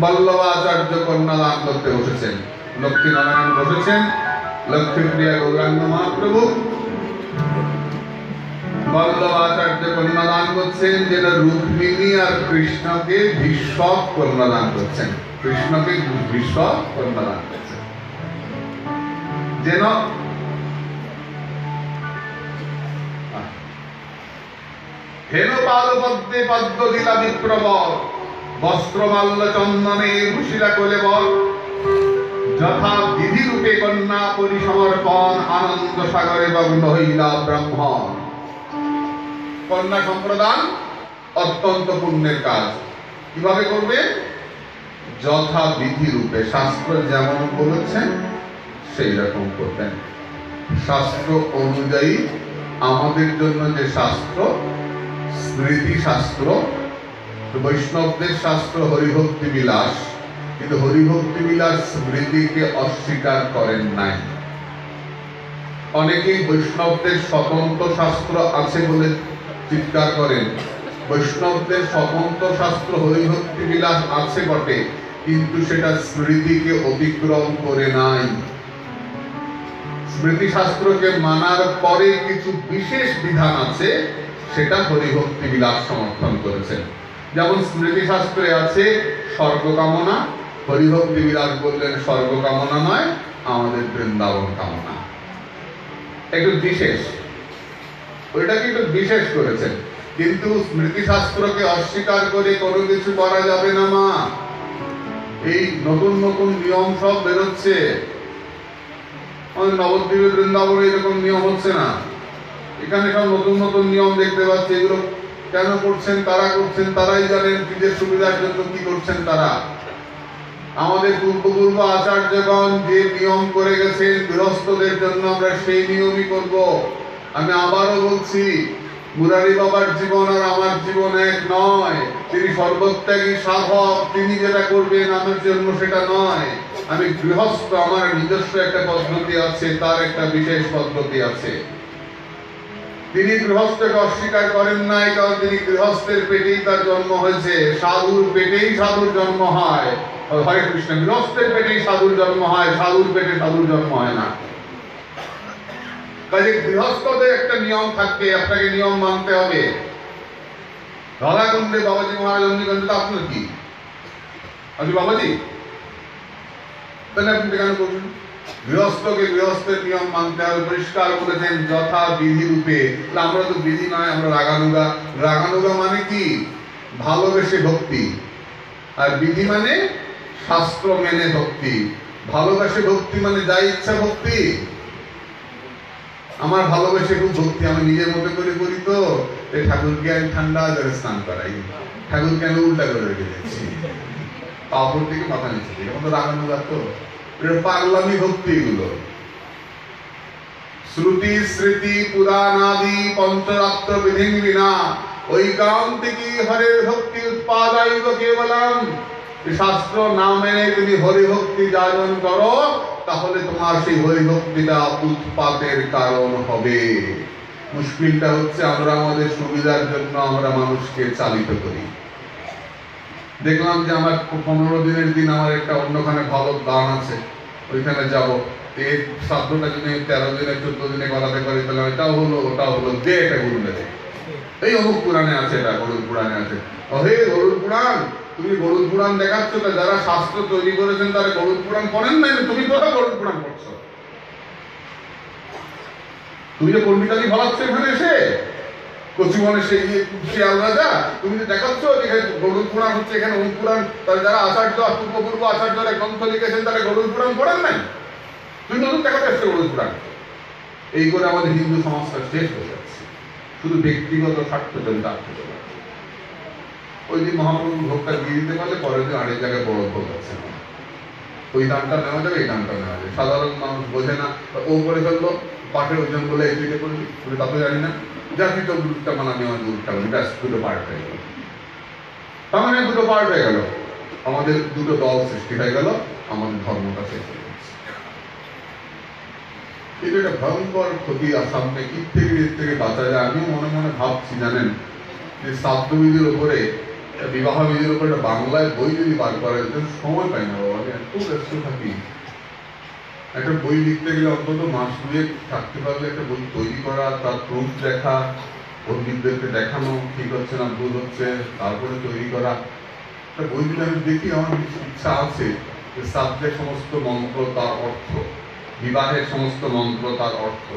বল্লভাচার্য কন্যা দান করতে বসেছেন। লক্ষ্মী নারায়ণ বসেছেন, লক্ষ্মীপ্রিয়া গৌরাঙ্গ মহাপ্রভু বল্লভাচার্য কন্যা দান করছেন, যেন রুক্মিণী আর কৃষ্ণকে ভীষ্ম কন্যা দান করছেন। কৃষ্ণকে ভীষ্ম কন্যা দান করছেন, যেন হেন পাদপদ্মে পদ্ম দিলা বিপ্রবর, বস্ত্রমাল্য চন্দনে ভূষিলা কোলে বল। যথা বিধি রূপে কন্যা পরিসমর্পণ, আনন্দ সাগরে মগ্ন হইলা ব্রাহ্মণ। কন্যা সম্প্রদান অত্যন্ত পুণ্যের কাজ। কিভাবে করবে? যথা বিধি রূপে, শাস্ত্র যেমন বলেছেন সেই রকম করবেন। শাস্ত্র অনুযায়ী আমাদের জন্য যে শাস্ত্র, স্মৃতি শাস্ত্র, বৈষ্ণবদের শাস্ত্র হরিভক্তি বিলাস, কিন্তু হরিভক্তি বিলাস স্মৃতিকে অস্বীকার করেন নাই। অনেকেই বৈষ্ণবদের স্বতন্ত্র শাস্ত্র আছে বলে চিৎকার করেন। বৈষ্ণবদের স্বতন্ত্র শাস্ত্র হরিভক্তি বিলাস আছে বটে, কিন্তু সেটা স্মৃতিকে অতিক্রম করে নাই। স্মৃতি শাস্ত্রকে মানার পরে কিছু বিশেষ বিধান আছে, সেটা হরিভক্তি বিলাস সমর্থন করেছেন। যেমন স্মৃতি শাস্ত্রে আছে স্বর্গ কামনা, হরিভক্তি বিলাস বললেন স্বর্গ কামনা নয়, আমাদের বৃন্দাবন কামনা। একটু বিশেষ, ওইটাকে একটু বিশেষ করেছেন। কিন্তু স্মৃতি শাস্ত্রকে অস্বীকার করে কোনো কিছু করা যাবে না মা। এই নতুন নতুন নিয়ম সব বেরোচ্ছে, নবদ্বীপে বৃন্দাবনে এরকম নিয়ম হচ্ছে না। এখানে সব নতুন নতুন নিয়ম দেখতে পাচ্ছি। এগুলো কেন করছেন তারা করছেন, তারাই জানেন নিজের সুবিধার জন্য কি করছেন তারা। আমাদের পূর্বপূর্ব আচার্যগণ যে নিয়ম করে গেছেন গৃহস্থদের জন্য, আমরা সেই নিয়মই করব। আমি আবারও বলছি, মুরারি বাবার জীবন আর আমার জীবন এক নয়। তিনি সর্বত্যাগী সাধক, তিনি যেটা করবেন আমার জন্য সেটা নয়। আমি গৃহস্থ, আমার নিজস্ব একটা পদ্ধতি আছে, তার একটা বিশেষ পদ্ধতি আছে। তিনি গৃহস্থকে অস্বীকার করেন নাই, কারণ তিনি গৃহস্থের পেটেই তার জন্ম হয়েছে। সাধুর পেটেই সাধুর জন্ম হয়। হরে কৃষ্ণ। গৃহস্থের পেটেই সাধুর জন্ম হয়, সাধুর পেটে সাধুর জন্ম হয় না। কাজে গৃহস্থদের একটা নিয়ম থাকবে, আপনাকে নিয়ম মানতে হবে। ধলাকুণ্ডে বাবাজি মহারাজ অগ্নিকাণ্ডে আপনার কি? আচ্ছা বাবাজি, তাহলে আপনি কেন করবেন? গৃহস্থকে গৃহস্থের নিয়ম মানতে হবে, পরিষ্কার বলেছেন যথা বিধি রূপে। আমরা তো বিধি নয়, আমরা রাগানুগা। রাগানুগা মানে কি? ভালোবেসে ভক্তি। আর বিধি মানে শাস্ত্র মেনে ভক্তি। ভালোবেসে ভক্তি মানে যা ইচ্ছা ভক্তি। আমার ভালোবেসে খুব ভক্তি, আমি নিজের মতো করে করি। তো ঠাকুরকে আমি ঠান্ডা জলে স্নান করাই, ঠাকুরকে আমি উল্টা করে রেখে দিচ্ছি, পাপড় থেকে মাথা নিচ্ছি। এরকম তো রাগানুগা, তো পাগলামি ভক্তি। এগুলো শ্রুতি স্মৃতি পুরাণাদি পঞ্চরাত্র বিধি বিনা ঐকান্তিকী হরের ভক্তি উৎপাদায়িত কেবলম। শাস্ত্র না মেনে তুমি হরিভক্তি যাজন করো, তাহলে তোমার সেই হরিভক্তিটা উৎপাতের কারণ হবে। মুশকিলটা হচ্ছে আমরা আমাদের সুবিধার জন্য আমরা মানুষকে চালিত করি। দেখলাম যে আমার 15 দিনের দিন আমার একটা অন্যখানে ভালো দান আছে, ওইখানে যাব। এই শ্রাদ্ধটা যদি 13 দিনে 14 দিনে করাতে পারি, তাহলে এটাও হলো ওটাও হলো, দে এটা গুরু দেবে। এই অমুক পুরাণে আছে, এটা গরুর পুরাণে আছে। হে গরুর পুরাণ, তুমি গরুর পুরাণ দেখাচ্ছ, তা যারা শাস্ত্র তৈরি করেছেন তারা গরুর পুরাণ পড়েন নাই? তুমি কোথাও গরুর পুরাণ পড়ছো? তুমি যে পণ্ডিতালি ফলাচ্ছ এখানে এসে, কচুবনে সেই শিয়াল রাজা, তুমি যে দেখাচ্ছ এখানে গরুর পুরাণ হচ্ছে, এখানে ওই পুরাণ, তাহলে যারা আচার্য পূর্ব আচার্যরা গ্রন্থ লিখেছেন তারা গরুর পুরাণ পড়েন নাই, তুমি নতুন দেখাতে আসছো গরুর পুরাণ। এই করে আমাদের হিন্দু সমাজটা শেষ হয়ে যাচ্ছে, শুধু ব্যক্তিগত স্বার্থজনিত। ওই দিন মহাপ্রভু ভোগটা দিয়ে দিতে পারলে পরের দিন আরেক জায়গায় বড় ভোগ আছে, ওই দানটা নেওয়া যাবে, এই দানটা নেওয়া যাবে। সাধারণ মানুষ বোঝে না, ও করে ফেললো পাঠের ওজন বলে এদিকে করবি, তা তো জানি না, জাতিত গ্রুপটা মানা নেওয়া গ্রুপটা বলি, ব্যাস দুটো পার্ট হয়ে গেল। তার মানে দুটো পার্ট হয়ে গেল, আমাদের দুটো দল সৃষ্টি হয়ে গেল, আমাদের ধর্মটা শেষ হয়ে গেছে। এটা একটা ভয়ঙ্কর ক্ষতি। আর সামনে কি থেকে বাঁচা যায়, আমিও মনে মনে ভাবছি জানেন, যে শ্রাদ্ধ বিধির উপরে, বিবাহ বিধির উপরে একটা বাংলায় বই যদি বার করা যেত, সময় পাই না বাবা, এত ব্যস্ত থাকি। একটা বই লিখতে গেলে অন্তত মাস দুয়েক থাকতে পারলে একটা বই তৈরি করা, তার প্রুফ দেখা, পণ্ডিতদেরকে দেখানো ঠিক হচ্ছে না ভুল হচ্ছে, তারপরে তৈরি করা। একটা বই যদি আমি দেখি, আমার ইচ্ছা আছে যে শ্রাদ্ধের সমস্ত মন্ত্র তার অর্থ, বিবাহের সমস্ত মন্ত্র তার অর্থ,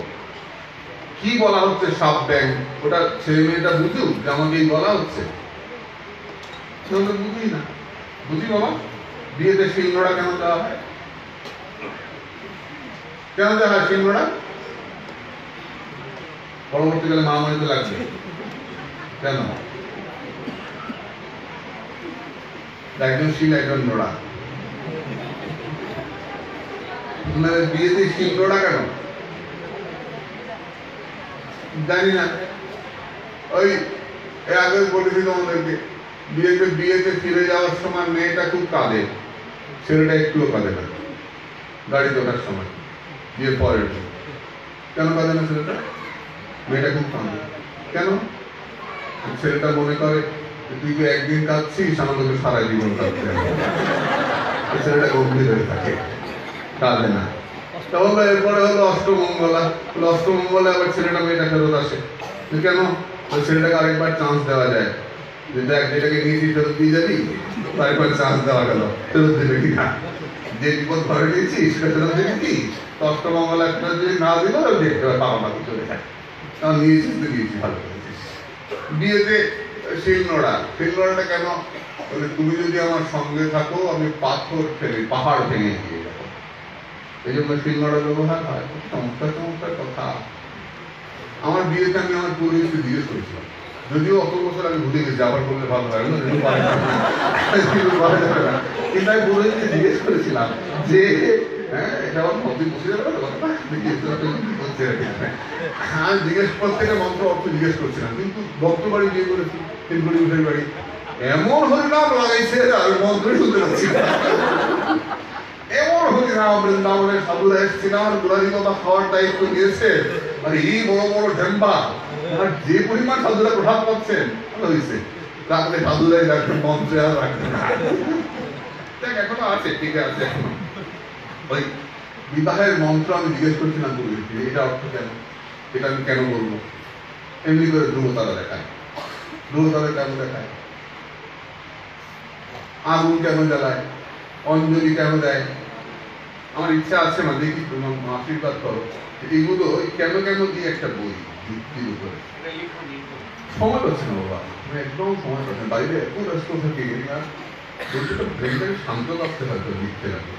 কি বলা হচ্ছে সাপ ব্যাং, ওটা ছেলে মেয়েটা বুঝুক যে আমাকে এই বলা হচ্ছে, বুঝি না। বুঝি বাবা, বিয়েতে শিলনোড়া কেন দেওয়া হয়? কেন দেওয়া হয় শিলনোড়া? পরবর্তীকালে মারামারিতে লাগবে কেন? একজন শিল একজন নোড়া, বিয়েতে শিলনোড়া কেন জানি না। ওই আগে বলেছি তোমাদেরকে, বিয়েতে ফিরে যাওয়ার সময় মেয়েটা খুব কাঁদে, ছেলেটা একটুও কাঁদে না। গাড়িতে ওঠার সময়, বিয়ের পরের দিন কেন কাঁদে না ছেলেটা? মেয়েটা খুব কাঁদে কেন? ছেলেটা মনে করে তুই তো একদিন কাঁদছিস, আমাকে তো সারা জীবন কাঁদতে হবে। ছেলেটা গম্ভীর হয়ে থাকে, কাঁদে না। তাহলে এরপরে হলো অষ্টমঙ্গলা, অষ্টমঙ্গলে আবার ছেলেটা মেয়েটা ফেরত আসে। কেন? ওই ছেলেটাকে আরেকবার চান্স দেওয়া যায়, যে দেখ যেটাকে নিয়েছি ফেরত দিয়ে যাবি, আরেকবার চান্স দেওয়া গেল, ফেরত দেবে কিনা, যে বিপদ ঘরে নিয়েছি সেটা ফেরত দেবে কি? অষ্টমঙ্গলা একটা যদি না দিল দেখতে হবে, বাবা বাকি চলে যায়, কারণ নিয়েছিস তো নিয়েছি, ভালো করেছিস। বিয়েতে শিলনোড়া, শিলনোড়াটা কেন? বলে তুমি যদি আমার সঙ্গে থাকো আমি পাথর ফেলে পাহাড় ভেঙে দিয়ে যাবো, এই জন্য শিলনোড়া ব্যবহার হয়। চমৎকার চমৎকার কথা। আমার বিয়েতে আমি আমার পুরোহিতকে জিজ্ঞেস করেছিলাম, যদিও অত বছর আমি ভুলে গেছি, আবার বললে ভালো হয় না, কিন্তু আমি পুরোহিতকে জিজ্ঞেস করেছিলাম যে হ্যাঁ এটা আমার মন্ত্রী বসে যাবে না, আমি জিজ্ঞেস প্রত্যেকের মন্ত্র অর্থ জিজ্ঞেস করছিলাম, কিন্তু ভক্ত বাড়ি বিয়ে করেছি, তিনগুড়ি উঠের বাড়ি, এমন হরিনাম লাগাইছে আর মন্ত্রই শুনতে পাচ্ছি না। এমন হরিনাম বৃন্দাবনের সাধুরা এসেছিলাম, দুরারি কথা খাওয়ার দায়িত্ব নিয়েছে, আর এই বড় বড় ঢেম্বা, আর যে পরিমাণ সাধুরা প্রভাব পাচ্ছেন, ভালো হয়েছে, রাখলে সাধুরাই রাখবেন, মন্ত্রে আর রাখবেন না। দেখ এখনো আছে, ঠিক আছে এখনো। ওই বিবাহের মন্ত্র আমি জিজ্ঞেস করছিলাম পুরোহিতকে, এটা অর্থ কেন, এটা আমি কেন বলবো? এমনি করে ধ্রুবতারা দেখায়, ধ্রুবতারা কেন দেখায়, আগুন কেন জ্বালায়, অঞ্জলি কেন দেয়? আমার ইচ্ছা আছে না, দেখি তোমার আশীর্বাদ করো, এইগুলো কেন কেন দিয়ে একটা বই যুক্তির উপরে। সময় পাচ্ছে না বাবা, একদম সময় পাচ্ছে না, বাইরে এত ব্যস্ত থাকি, বইটা ব্রেনটাকে শান্ত রাখতে হয়তো লিখতে লাগে।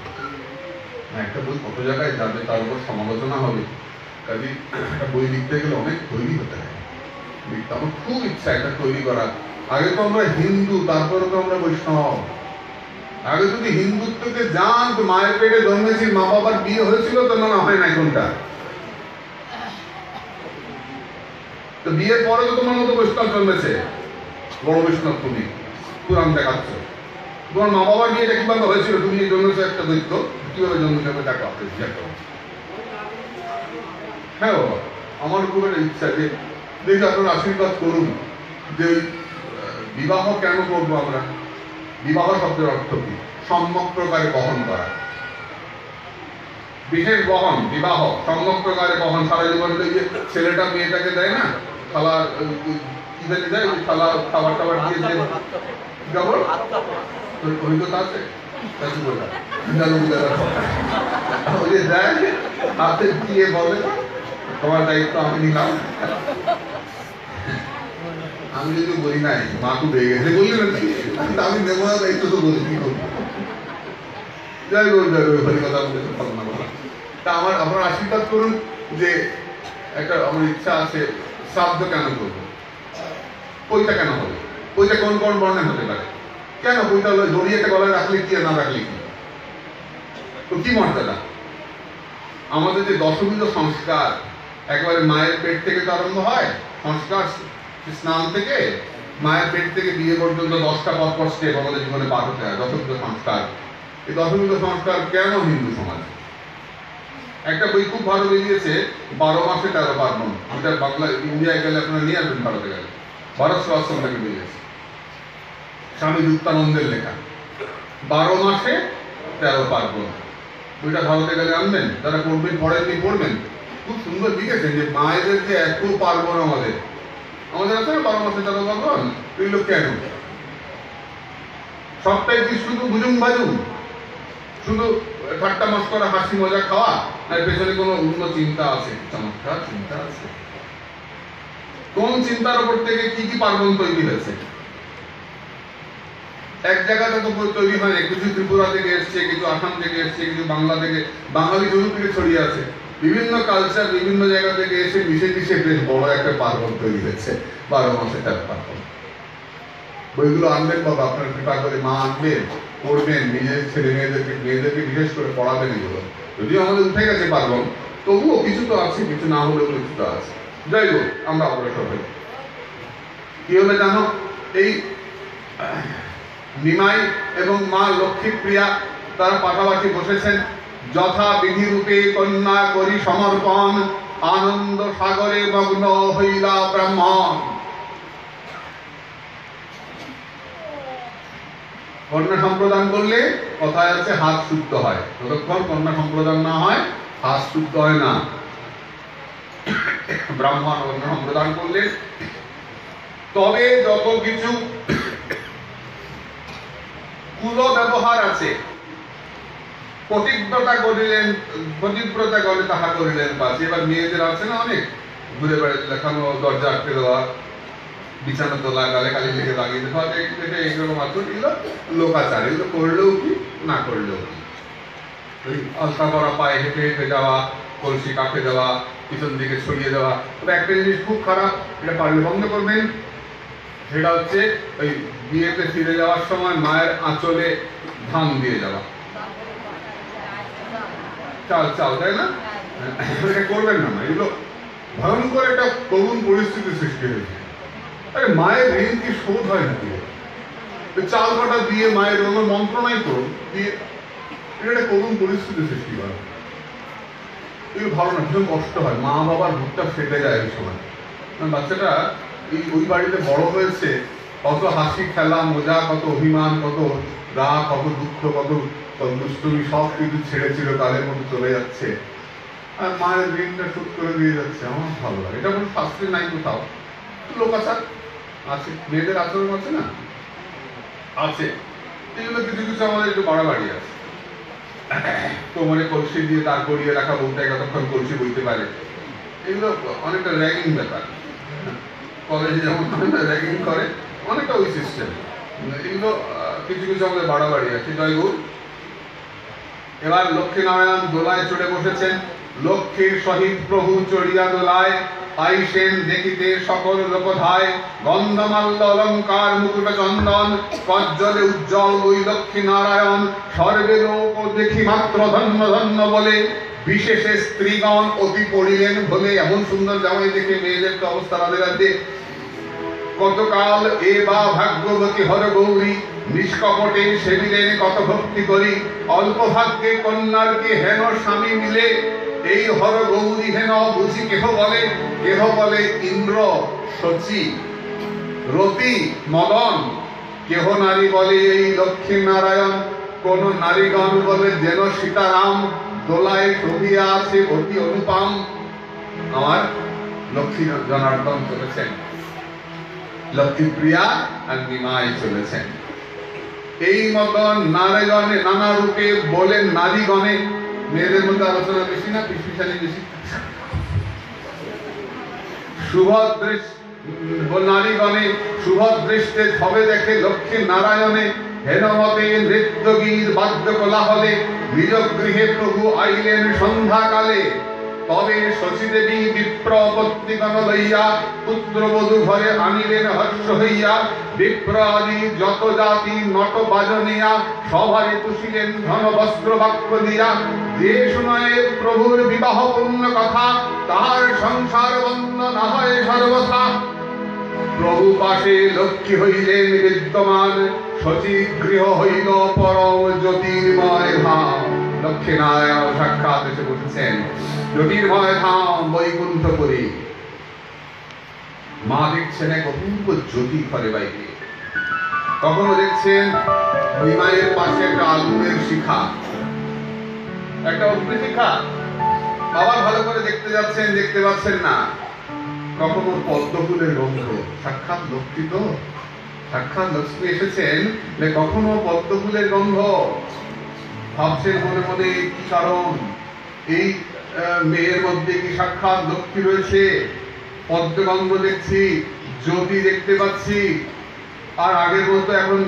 একটা বই কত জায়গায় যাবে, তার উপর সমালোচনা হবে, কাজে একটা বই লিখতে গেলে অনেক তৈরি হতে হয়। আমার খুব ইচ্ছা একটা তৈরি করা। আগে তো আমরা হিন্দু, তারপরে তো আমরা বৈষ্ণব। আগে যদি হিন্দুত্বকে জান, তো মায়ের পেটে জন্মেছি, মা বাবার বিয়ে হয়েছিল তো, না হয় না কোনটা, তো বিয়ের পরে তো তোমার মতো বৈষ্ণব জন্মেছে, বড় বৈষ্ণব তুমি, পুরাণ দেখাচ্ছ। তোমার মা বাবার বিয়েটা কিভাবে হয়েছিল, তুমি জন্মেছো একটা দৈত্য, কিভাবে জন্মেছে দেখো। হ্যাঁ বাবা, আমার খুব একটা ইচ্ছা যে দেখি আপনারা আশীর্বাদ করুন, যে বিবাহ কেন করবো আমরা? বিবাহ শব্দের অর্থ কি? সম্যক প্রকারে বহন করা, বিশেষ বহন, বিবাহ সম্যক প্রকারে বহন। সারা জীবন যে ছেলেটা মেয়েটাকে দেয় না, খালা ইত্যাদি দেয়, ওই খালা খাবার টাবার দিয়ে কেবল অভিজ্ঞতা আছে, ওই যে দেয় হাতে দিয়ে বলে তোমার দায়িত্ব আমি নিলাম। আমি যদি বলি নাই মা খুব রেগে গেছে, বললি না আমি নেবো না, দায়িত্ব তো বলি কি করবো। যাই হোক কথা বলে ভালো না বলা। তা আমার আপনারা আশীর্বাদ করুন যে একটা আমার ইচ্ছা আছে, শ্রাদ্ধ কেন করবো, পৈতা কেন হবে, পৈতা কোন কোন বর্ণে হতে পারে, কেন পৈতা হলো দড়িয়ে একটা গলায় রাখলে কি আর না রাখলে কি, তো কি মর্যাদা। আমাদের যে দশবিধ সংস্কার একেবারে মায়ের পেট থেকে তো আরম্ভ হয় সংস্কার, স্নান থেকে মায়ের পেট থেকে বিয়ে পর্যন্ত 10টা পর স্টেপ আমাদের জীবনে পার হতে হয়, দশবিধ সংস্কার। এই দশবিধ সংস্কার কেন হিন্দু সমাজে? একটা বই খুব ভালো বেরিয়েছে, 12 মাসে 13 পার্বণ, যেটা বাংলা ইন্ডিয়ায় গেলে আপনারা নিয়ে আসবেন, ভারতে গেলে ভারত সেবাশ্রম থেকে বেরিয়েছে, স্বামী যুক্তানন্দের লেখা, 12 মাসে 13 পার্বণ। বইটা ভারতে গেলে আনবেন, যারা পড়বেন পড়েননি পড়বেন, খুব সুন্দর লিখেছেন যে মায়েদের যে এত পার্বণ আমাদের আছে না 12 মাসে 13 পার্বণ, এগুলো কেন? সবটাই কি শুধু বুঝুম বাজুম, শুধু ঠাট্টা মস্করা হাসি মজা খাওয়া, আর পেছনে কোনো অন্য চিন্তা আছে, চমৎকার চিন্তা আছে? কোন চিন্তার উপর থেকে কি কি পার্বণ তৈরি হয়েছে? এক জায়গাতে তো তৈরি হয়, কিছু ত্রিপুরা থেকে এসছে, কিছু আসাম থেকে এসছে, কিছু বাংলা থেকে, বাঙালি জরুর থেকে ছড়িয়ে আছে, বিভিন্ন কালচার বিভিন্ন জায়গা থেকে এসে মিশে মিশে বেশ বড় একটা পার্বণ তৈরি হয়েছে, 12 মাসে 13 পার্বণ। বইগুলো আনবেন বাবা, আপনার কৃপা করে মা আনবেন, পড়বেন, নিজের ছেলে মেয়েদেরকে বিশেষ করে পড়াবেন। এগুলো যদিও আমাদের উঠে গেছে পার্বণ, তবুও কিছু তো আছে, কিছু না হলেও কিছু তো আছে। যাই হোক, আমরা অগ্রসর হই। কি হলে জানো, এই নিমাই এবং মা লক্ষ্মী প্রিয়া তারা পাশাপাশি বসেছেন, যথা বিধি রূপে কন্যা করি সমর্পণ, আনন্দ সাগরে মগ্ন হইলা ব্রাহ্মণ। কন্যা সম্প্রদান করলে কথায় আছে হাত শুদ্ধ হয়, যতক্ষণ কন্যা সম্প্রদান না হয় হাত শুদ্ধ হয় না। ব্রাহ্মণ কন্যা সম্প্রদান করলে তবে যত কিছু কুল ব্যবহার আছে, পতিব্রতা করিলেন, পতিব্রতা গলে তাহা করিলেন পাশে। এবার মেয়েদের আছে না অনেক, ঘুরে বেড়াতে দেখানো, দরজা আটকে দেওয়া, বিছানা তোলা, গালে কালি লিখে লাগিয়ে দেওয়া, এইরকম আছে, এগুলো লোকাচার। এগুলো করলেও কি, না করলেও কি। আলতা করা, পায়ে হেঁটে হেঁটে যাওয়া, কলসি কাঠে দেওয়া, পিছন দিকে ছড়িয়ে দেওয়া। তবে একটা জিনিস খুব খারাপ, এটা পারলে বন্ধ করবেন, সেটা হচ্ছে ওই বিয়েতে ফিরে যাওয়ার সময় মায়ের আঁচলে ধান দিয়ে যাওয়া, চাল চাল, তাই না? এটা করবেন না, এগুলো ভয়ঙ্কর একটা করুণ পরিস্থিতি সৃষ্টি হয়েছে। আরে মায়ের ঋণ কি শোধ হয় নাকি? চাল কাটা দিয়ে মায়ের মন্ত্রণাই তো দিয়ে, এটা একটা করুণ পরিস্থিতি সৃষ্টি করে। এগুলো ভালো না, ভীষণ কষ্ট হয়, মা বাবার বুকটা ফেটে যায় এই সময়। বাচ্চাটা ওই বাড়িতে বড় হয়েছে, কত হাসি খেলা মজা, কত অভিমান, কত রাগ, কত দুঃখ, কত দুষ্টুমি, সব কিছু ছেড়ে চিরকালের মতো চলে যাচ্ছে, আর মায়ের ঋণটা শোধ করে দিয়ে যাচ্ছে। আমার ভালো লাগে, এটা কোনো শাস্ত্রে নাই কোথাও, লোকাচার আছে, মেয়েদের আচরণ আছে না, আছে। এগুলো কিছু কিছু আমাদের একটু বাড়াবাড়ি আছে। কোমরে কলসি দিয়ে তার করিয়ে রাখা, বলতে কতক্ষণ কলসি বইতে পারে, এগুলো অনেকটা র্যাগিং ব্যাপার। কলেজে যেমন র্যাগিং করে, অনেকটা ওই সিস্টেম। এগুলো কিছু কিছু আমাদের বাড়াবাড়ি আছে। জয় গুরু। এবার লক্ষ্মীনারায়ণ দোলায় চড়ে বসেছেন, লক্ষ্মীর সহিত প্রভু চড়িয়া দোলায়, আইসেন দেখিতে সকল লোকধায়, গন্ধমাল্য অলঙ্কার মুকুট চন্দন, কজ্জলে উজ্জ্বল ওই লক্ষ্মী নারায়ণ, সর্বে লোক দেখি মাত্র ধন্য ধন্য বলে, বিশেষে স্ত্রীগণ অতি পড়িলেন ভোলে। এমন সুন্দর জামাই দেখে মেয়েদের তো অবস্থা রাধে রাধে। কতকাল এ বা ভাগ্যবতী হর গৌরী, নিষ্কপটে সেবিলেন কত ভক্তি করি, অল্প ভাগ্যে কন্যার কে হেন স্বামী মিলে, এই হর গৌরী হেন বুঝি কেহ বলে। কেহ বলে ইন্দ্র, শচী, রতি, মদন, কেহ নারী বলে এই লক্ষ্মী নারায়ণ, কোন নারীগণ বলে যেন সীতারাম, দোলায় শোভিয়া আছে অতি অনুপম। আমার লক্ষ্মী জনার্দন চলেছেন, লক্ষ্মী প্রিয়া আর নিমাই চলেছেন। এই মতন নারীগণে নানা রূপে বলেন নারীগণে। মেয়েদের মধ্যে আলোচনা বেশি না, পিসপিসানি বেশি। নারীগণে শুভ দৃষ্টে ধবে দেখে লক্ষ্মী নারায়ণে হেনমতে নৃত্যগীত বাদ্য কোলাহলে নিজ গৃহে প্রভু আইলেন সন্ধ্যাকালে। তবে শশীদেবী বিপ্র পত্নীগণ লইয়া পুত্রবধূ ঘরে আনিলেন হর্ষ হইয়া। বিপ্র আদি যত জাতি নট বাজনিয়া সভারে তুষিলেন ধন বস্ত্র বাক্য দিয়া। যে শুনায় প্রভুর বিবাহ পূর্ণ কথা তাহার সংসার বন্ধ না হয় সর্বথা। প্রভু পাশে লক্ষ্মী হইলেন বিদ্যমান শচী গৃহ হইল পরম জ্যোতির্ময় ধাম। লক্ষ্মী নারায়ণ সাক্ষাৎ এসে বসেছেন জ্যোতির্ময় ধাম বৈকুণ্ঠপুরী। মা দেখছেন এক অপূর্ব জ্যোতি ঘরে বাইরে। কখনো দেখছেন নিমাইয়ের পাশে একটা আগুনের শিখা, একটা অগ্নিশিখা। আবার ভালো করে দেখতে যাচ্ছেন, দেখতে পাচ্ছেন না। কখনো পদ্ম ফুলের গন্ধ, সাক্ষাৎ লক্ষ্মী তো, সাক্ষাৎ লক্ষ্মী এসেছেন। কখনো পদ্ম ফুলের গন্ধ, ভাবছেন মনে মনে কি কারণ, এই মেয়ের মধ্যে কি সাক্ষাৎ লক্ষ্মী রয়েছে। পদ্মগন্ধ দেখছি, জ্যোতি দেখতে পাচ্ছি। আর আগের মতো এখন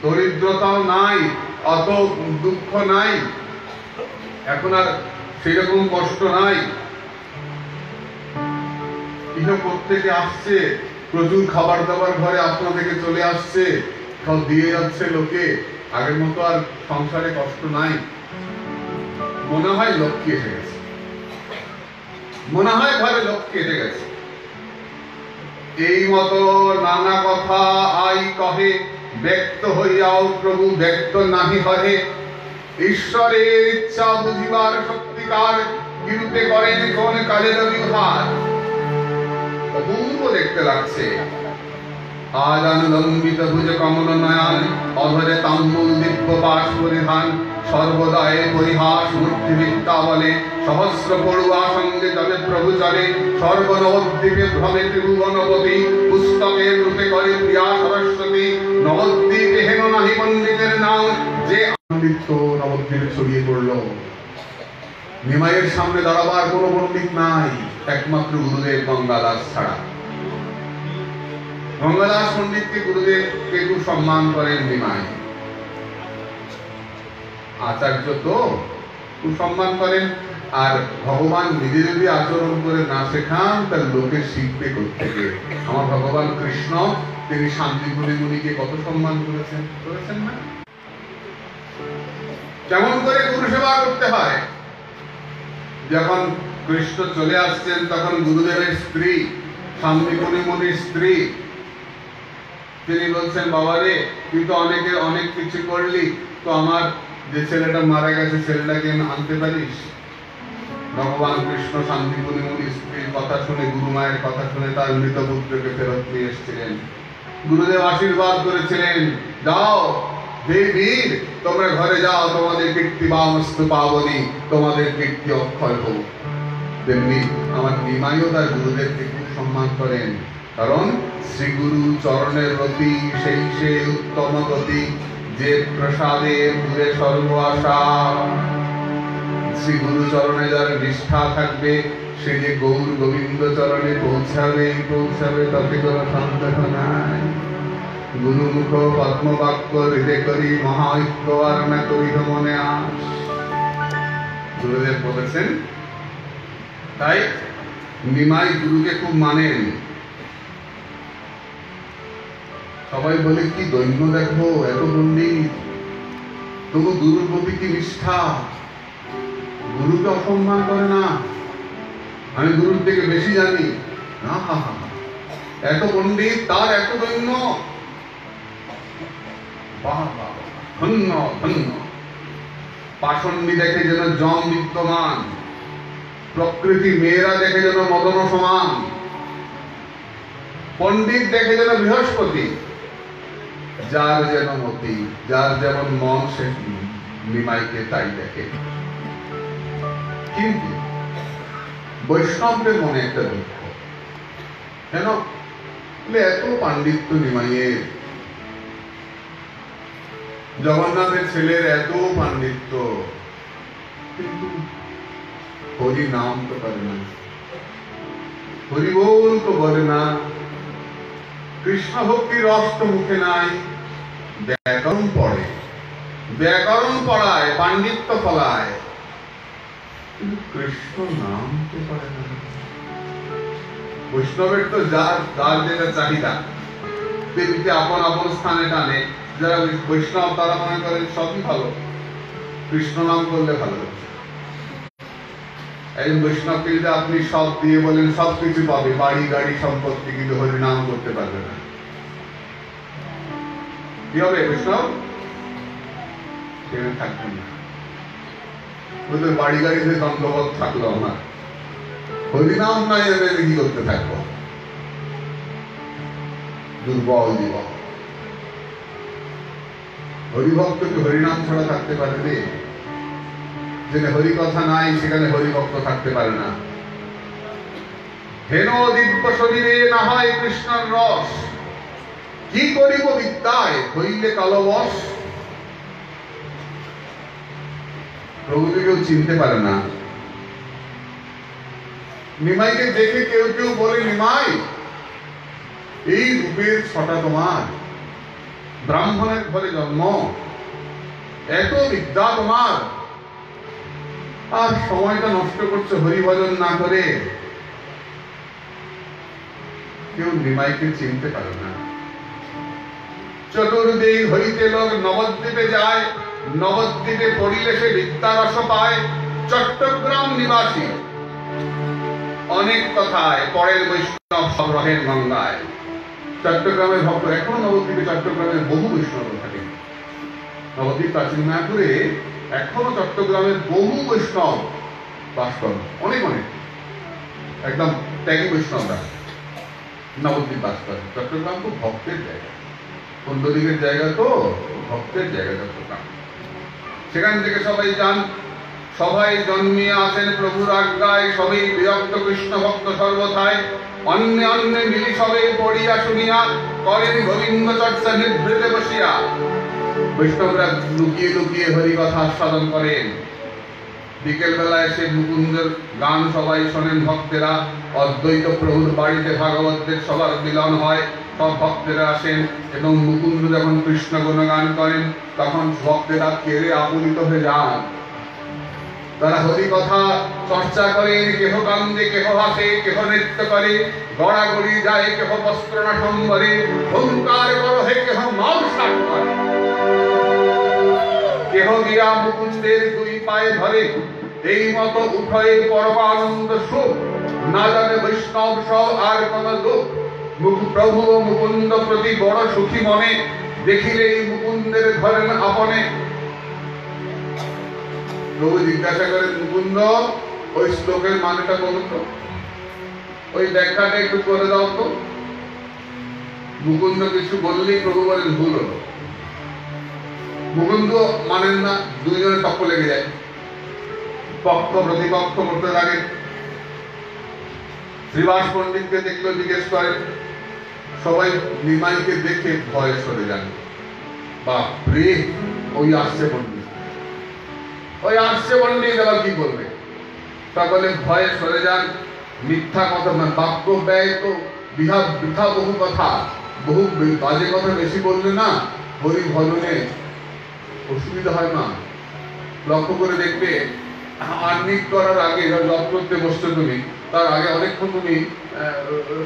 দরিদ্রতাও নাই, অত দুঃখ নাই, এখন আর সেরকম কষ্ট নাই। ইহা প্রত্যেকে আসছে, প্রচুর খাবার দাবার ঘরে আপনাদেরকে চলে আসছে, সব দিয়ে যাচ্ছে লোকে। আগের মতো আর সংসারে কষ্ট নাই। মনে হয় লক্ষ্মী এসে গেছে, মনে হয় ঘরে লক্ষ্মী এসে গেছে। এই মতো নানা কথা আই কহে, ব্যক্ত হইয়াও প্রভু ব্যক্ত নাহি হহে। ঈশ্বরের ইচ্ছা বুঝিবার সত্যিকার কিরূপে করেন কোন কালের বিহার। অপূর্ব দেখতে লাগছে। আজ অনুলম্বিত ভুজ কমল নয়ন, অধরে তাম্বুল দিব্য পাশ পরিধান। সর্বদায় পরিহাস মূর্তি বিদ্যা বলে, সহস্র পড়ুয়া সঙ্গে চলে প্রভু চলে। সর্বনবদ্বীপে ভ্রমে ত্রিভুবনপতি, পুস্তকের রূপে করে প্রিয়া সরস্বতী। নবদ্বীপে হেন নাহি পণ্ডিতের নাম, যে পণ্ডিত নবদ্বীপে ছড়িয়ে পড়ল। নিমাইয়ের সামনে দাঁড়াবার কোনো পণ্ডিত নাই, একমাত্র গুরুদেব গঙ্গাদাস ছাড়া। গঙ্গাদাস পণ্ডিতকে গুরুদেবকে খুব সম্মান করেন নিমাই। আচার্য তো খুব সম্মান করেন। আর ভগবান নিজে যদি আচরণ করে না শেখান, তার লোকে শিখবে কোত্থেকে। আমার ভগবান কৃষ্ণ, তিনি শান্তিপুরী মুনিকে কত সম্মান করেছেন, করেছেন না? কেমন করে গুরু সেবা করতে হয়। যখন কৃষ্ণ চলে আসছেন, তখন গুরুদেবের স্ত্রী, শান্তিপুরী মুনির স্ত্রী, তিনি বলছেন, বাবা রে, তুই তো অনেক কিছু করলি, তো আমার যে ছেলেটা মারা গেছে ছেলেটাকে আনতে পারিস? ভগবান কৃষ্ণ শান্তিপুরী মুনির স্ত্রীর কথা শুনে, গুরু মায়ের কথা শুনে তার মৃত পুত্রকে ফেরত নিয়ে এসেছিলেন। গুরুদেব আশীর্বাদ করেছিলেন, যাও হে বীর, তোমরা ঘরে যাও, তোমাদের কীর্তি বামস্তু পাবনি, তোমাদের কীর্তি অক্ষয় হোক। তেমনি আমার নিমাইও তার গুরুদেবকে খুব সম্মান করেন, কারণ শ্রী গুরু চরণের রতি সেই সে উত্তম গতি, যে প্রসাদে দূরে সর্ব আশা। শ্রী গুরু চরণে যার নিষ্ঠা থাকবে, সে যে গৌর গোবিন্দ চরণে পৌঁছাবে, তাতে কোনো সন্দেহ নাই। গুরুমুখ পদ্মবাক্য হৃদয় করি, মহাঐক্য আর না করিহ মনে আস। গুরুদেব বলেছেন। তাই নিমাই গুরুকে খুব মানেন। সবাই বলে কি দৈন্য দেখো, এত পণ্ডিত, তবু গুরুর প্রতি কি নিষ্ঠা, গুরুকে অসম্মান করে না। আমি গুরুর থেকে বেশি জানি না, এত পণ্ডিত, তার এত দৈন্য, ধন্য ধন্য। পাষণ্ডী দেখে যেন যম বিদ্যমান, প্রকৃতি মেয়েরা দেখে যেন মদন সমান, পণ্ডিত দেখে যেন বৃহস্পতি। যার যেন মতি, যার যেমন মন, সে নিমাইকে তাই দেখে। কিন্তু বৈষ্ণবদের মনে একটা দুঃখ, কেন এত পাণ্ডিত্য নিমাইয়ের, জগন্নাথের ছেলের এত পাণ্ডিত্য, কিন্তু হরি নাম তো করে না, হরি বল তো বলে না, কৃষ্ণ ভক্তির রস তো মুখে নাই, ব্যাকরণ পড়ে, ব্যাকরণ পড়ায়, পাণ্ডিত্য ফলায়, কিন্তু কৃষ্ণ নাম তো পারে না। বৈষ্ণবের তো যার যেটা চাহিদা, পৃথিবীতে আপন আপন স্থানে টানে। যারা বৈষ্ণব তারা মনে করেন সবই ভালো, কৃষ্ণ নাম করলে ভালো হচ্ছে। একজন বৈষ্ণবকে যদি আপনি সব দিয়ে বলেন সবকিছু পাবে, বাড়ি গাড়ি সম্পত্তি, কিন্তু হরি নাম করতে পারবে না, কি হবে? বৈষ্ণব থাকবেন না। ওদের বাড়ি গাড়িতে দ্বন্দ্ববোধ থাকলো, আমার হরিনাম নাই, এদের কি করতে থাকবো? দুর্বল জীবন। হরিভক্ত কি হরিনাম ছাড়া থাকতে পারে রে? যেখানে হরি কথা নাই সেখানে হরিভক্ত থাকতে পারে না। হেন দিব্য শরীরে না হয় কৃষ্ণের রস, কি করিব বিদ্যায় হইলে কালবশ। প্রভুকে কেউ চিনতে পারে না। নিমাইকে দেখে কেউ কেউ বলে, নিমাই এই রূপের ছটা তোমার, ব্রাহ্মণের ঘরে জন্ম, এত বিদ্যা তোমার, আর সময়টা নষ্ট করছে হরিভজন না করে। কেউ নিমাইকে চিনতে পারে না। চতুর্দিক হইতে লোক নবদ্বীপে যায়, নবদ্বীপে পড়িলে সে বিদ্যারস পায়। চট্টগ্রাম নিবাসী অনেক কথায় পরের বৈষ্ণব সব রহেন গঙ্গায়। চট্টগ্রামের ভক্ত এখনো নবদ্বীপে, চট্টগ্রামের বহু বৈষ্ণব থাকে। নবদ্বীপ প্রাচীন মায়াপুরে এখনো চট্টগ্রামের বহু বৈষ্ণব বাস করেন, অনেক অনেক একদম ত্যাগী বৈষ্ণবরা নবদ্বীপ বাস করেন। চট্টগ্রাম তো ভক্তের জায়গা, কুণ্ডলীকের জায়গা, তো ভক্তের জায়গা চট্টগ্রাম। সেখান থেকে সবাই যান, সবাই জন্মিয়ে আসেন প্রভুর আজ্ঞায়, সবাই বিরক্ত কৃষ্ণ ভক্ত সর্বথায়। অন্য অন্য মিলি সবে পড়িয়া শুনিয়া, করেন গোবিন্দ চর্চা নিভৃতে বসিয়া। বৈষ্ণবরা লুকিয়ে লুকিয়ে হরি কথা আস্বাদন করেন। বিকেল বেলা এসে মুকুন্দের গান সবাই শোনেন ভক্তেরা। অদ্বৈত প্রভুর বাড়িতে ভাগবতের সবার মিলন হয়, সব ভক্তেরা আসেন এবং মুকুন্দ যখন কৃষ্ণ গুণগান করেন তখন ভক্তেরা কেড়ে আপুলিত হয়ে যান। তারা হরি কথা চর্চা করে, কেহ কান্দে, কেহ হাসে, কেহ নৃত্য করে, গড়াগড়ি যায়, কেহ বস্ত্র না সম্বরে, হুঙ্কার করহে, কেহ মাল শাক করে, কেহ গিয়া মুকুন্দের দুই পায়ে ধরে। এই মতো উঠয়ে পরমানন্দ সুখ, না জানে বৈষ্ণব সব আর কোন দুঃখ। প্রভু ও মুকুন্দ প্রতি বড় সুখী মনে, দেখিলে এই মুকুন্দের ধরেন আপনে। প্রভু জিজ্ঞাসা করেন, মুকুন্দ ওই শ্লোকের মানেটা বলুন তো, ওই ব্যাখ্যাটা একটু করে দাও তো। মুকুন্দ কিছু বললেই প্রভু বলেন ভুল হলো। মুকুন্দ মানেন না, দুইজনে তক্ক লেগে যায়, পক্ষ প্রতিপক্ষ করতে লাগে। শ্রীবাস পণ্ডিতকে দেখলো, জিজ্ঞেস করে, সবাই নিমাইকে দেখে ভয়ে সরে যান। বাপরে, ওই আসছে পণ্ডিত, ওই আসছে পণ্ডিত, আবার কি করবে? সকলে ভয়ে সরে যান। মিথ্যা কথা, বাক্য ব্যয় তো বৃথা বহু কথা, বহু বাজে কথা বেশি বললে না হরি ভজনে অসুবিধা হয় না। লক্ষ্য করে দেখবে, আর্নিক করার আগে জপ করতে বসছো তুমি, তার আগে অনেকক্ষণ তুমি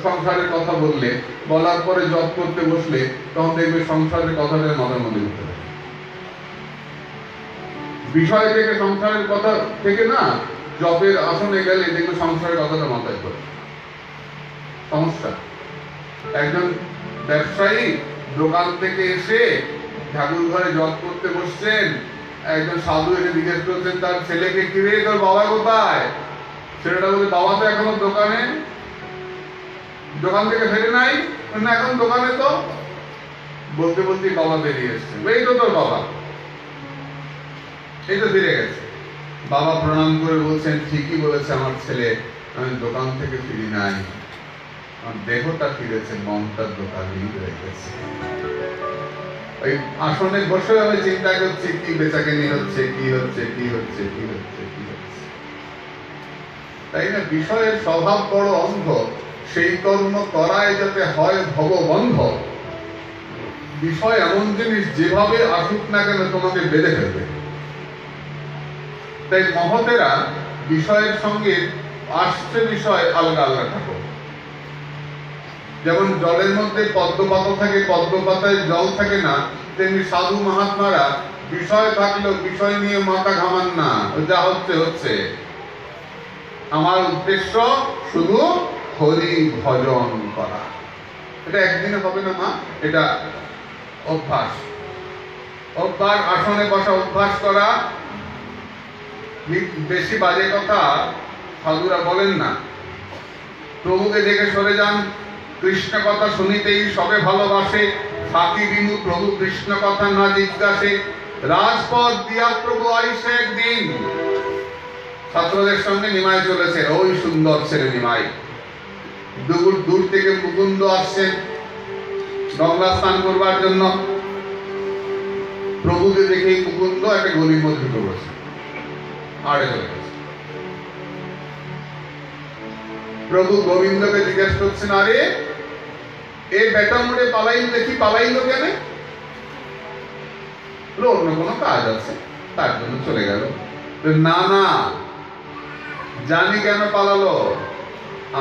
সংসারের কথা বললে, বলার পরে জপ করতে বসলে তখন দেখবে সংসারের কথাটা মাথার মধ্যে উঠতে থাকে। বিষয় থেকে সংসারের কথা থেকে না, জপের আসনে গেলে দেখবে সংসারের কথাটা মাথায় পড়ে। সমস্যা। একজন ব্যবসায়ী দোকান থেকে এসে ঠাকুর ঘরে জপ করতে বসছেন, একজন সাধু এসে জিজ্ঞেস করছেন তার ছেলেকে, কিরে তোর বাবা কোথায়? ছেলেটা বলছে, বাবা তো এখনো দোকানে, দোকান থেকে ফেরে নাই। না, এখন দোকানে। তো বলতে বলতে বাবা বেরিয়ে এসছে, এই তো তোর বাবা, এই তো ফিরে গেছে। বাবা প্রণাম করে বলছেন, ঠিকই বলেছে আমার ছেলে, আমি দোকান থেকে ফিরি নাই, আমার দেহটা ফিরেছে, মনটা দোকানেই রয়ে গেছে। ওই আসনে বসে আমি চিন্তা করছি কি বেচাকেনি হচ্ছে, কি হচ্ছে, কি হচ্ছে, কি হচ্ছে, কি হচ্ছে। তাই না? বিষয়ের স্বভাব বড় অন্ধ, সেই কর্ম করায় যাতে হয় ভববন্ধ। বিষয় এমন জিনিস যেভাবে আসুক না কেন তোমাকে বেঁধে ফেলবে। তাই মহতেরা বিষয়ের সঙ্গে আসছে বিষয় আলাদা আলাদা থাকো। যেমন জলের মধ্যে পদ্মপাতা থাকে, পদ্মপাতায় জল থাকে না, তেমনি সাধু মহাত্মারা বিষয় থাকলেও বিষয় নিয়ে মাথা ঘামান না, যা হচ্ছে হচ্ছে। আমার উদ্দেশ্য শুধু হরি ভজন করা। এটা একদিনে হবে না মা, এটা অভ্যাস। অভ্যাস, আসনে বসা অভ্যাস করা। বেশি বাজে কথা সাধুরা বলেন না। প্রভুকে দেখে সরে যান, কৃষ্ণ কথা শুনিতেই সবে ভালোবাসে, ফাঁকি বিনু প্রভু কৃষ্ণ কথা না জিজ্ঞাসে, রাজপথ দিয়া প্রভু আইসে একদিন। ছাত্রদের সঙ্গে নিমাই চলেছে, ওই সুন্দর ছেলে নিমাই। দূর থেকে মুকুন্দ আসছেন গঙ্গা স্নান করবার জন্য। প্রভুকে দেখেই মুকুন্দ একটা গলির মধ্যে ঢুকে পড়েছে, আড়ে চলে গেছে। প্রভু গোবিন্দকে জিজ্ঞেস করছেন, আরে এ বেটা মুড়ে পালাইল দেখি, পালাইল কেন? অন্য কোনো কাজ আছে, তার জন্য চলে গেল। না না, জানি কেন পালালো।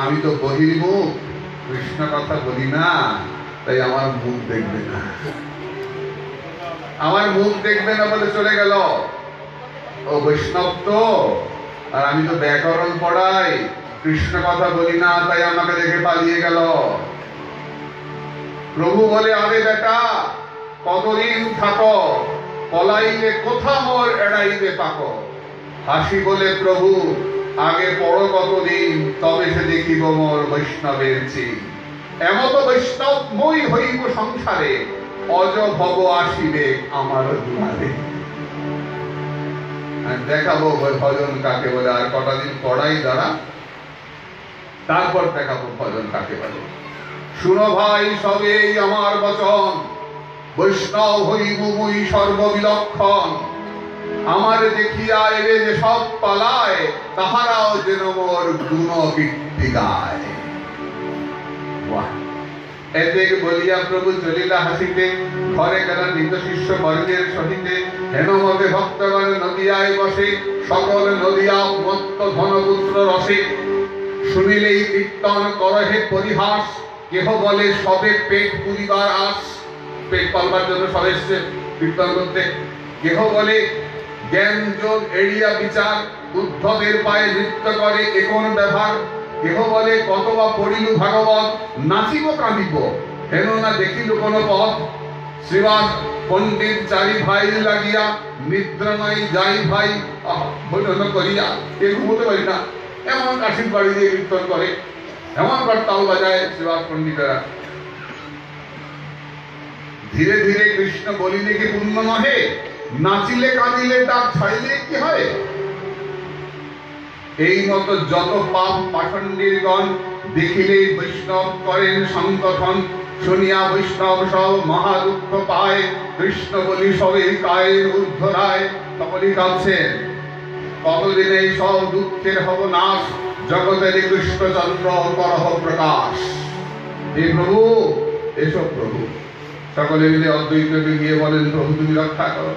আমি তো বহির্মুখ, কৃষ্ণ কথা বলি না, তাই আমার মুখ দেখবে না। আমার মুখ দেখবে না বলে চলে গেল। ও বৈষ্ণব তো, আর আমি তো ব্যাকরণ পড়াই, কৃষ্ণ কথা বলি না, তাই আমাকে দেখে পালিয়ে গেল। প্রভু বলে, আরে বেটা কতদিন থাকো, পলাইলে কোথা মোর এড়াইবে পাকো। হাসি বলে, প্রভু আগে পড়ো কতদিন, তবে সে দেখিব মোর বৈষ্ণবের চিন। এমত বৈষ্ণব মই হইব সংসারে, অজ ভব আসিবে আমার দুয়ারে। দেখাবো ভজন কাকে বলে। আর কটা দিন পড়াই দাঁড়া, তারপর দেখাবো ভজন কাকে বলে। শুনো ভাই সবেই আমার বচন, বৈষ্ণব হইব মুই সর্ববিলক্ষণ। আমার দেখিয়া এলে যে সব পালায়, তাহারাও যেন মোর গুণ কীর্তি গায়। এতে বলিয়া প্রভু চলিলা হাসিতে, ঘরে গেল নিজ শিষ্য বর্গের সহিতে। হেনমতে ভক্তগণ নদিয়ায় বসে, সকল নদিয়া মত্ত ধনপুত্র রসে। শুনিলেই কীর্তন করহে পরিহাস, কেহ বলে সবে পেট পুরিবার আস। পেট পালবার জন্য সবে এসছে কীর্তন করতে। কেহ বলে জ্ঞান যোগ এড়িয়া বিচার, উদ্ধবের পায়ে নৃত্য করে এখন ব্যবহার। কেহ বলে কতবা পড়িলু ভাগবত, নাচিব কাঁদিব হেন না দেখিল কোন পথ। শ্রীবাস পণ্ডিত চারি ভাই লাগিয়া, নিদ্রা নাই যাই ভাই ভোজন করিয়া। কেউ ঘুমোতে পারি না, এমন কাশির বাড়ি দিয়ে কীর্তন করে, এমন বার তাল বাজায় শ্রীবাস পণ্ডিতেরা। ধীরে ধীরে কৃষ্ণ বলিলে কি পুণ্য নহে, নাচিলে কাঁদিলে ডাক ছাড়িলে কি হয়। এই মতো যত পাপ পাষণ্ডীর গণ, দেখিলেই বৈষ্ণব করেন সংকথন। শুনিয়া বৈষ্ণব সব মহা দুঃখ পায়, কৃষ্ণ বলি সবে কায়ের ঊর্ধ্বরায়। সকলেই কাঁদছেন, কতদিন এই সব দুঃখের হব নাশ, জগতের কৃষ্ণচন্দ্র করহ প্রকাশ। হে প্রভু, এসব প্রভু। সকলে মিলে অদ্বৈতকে গিয়ে বলেন, প্রভু তুমি রক্ষা করো।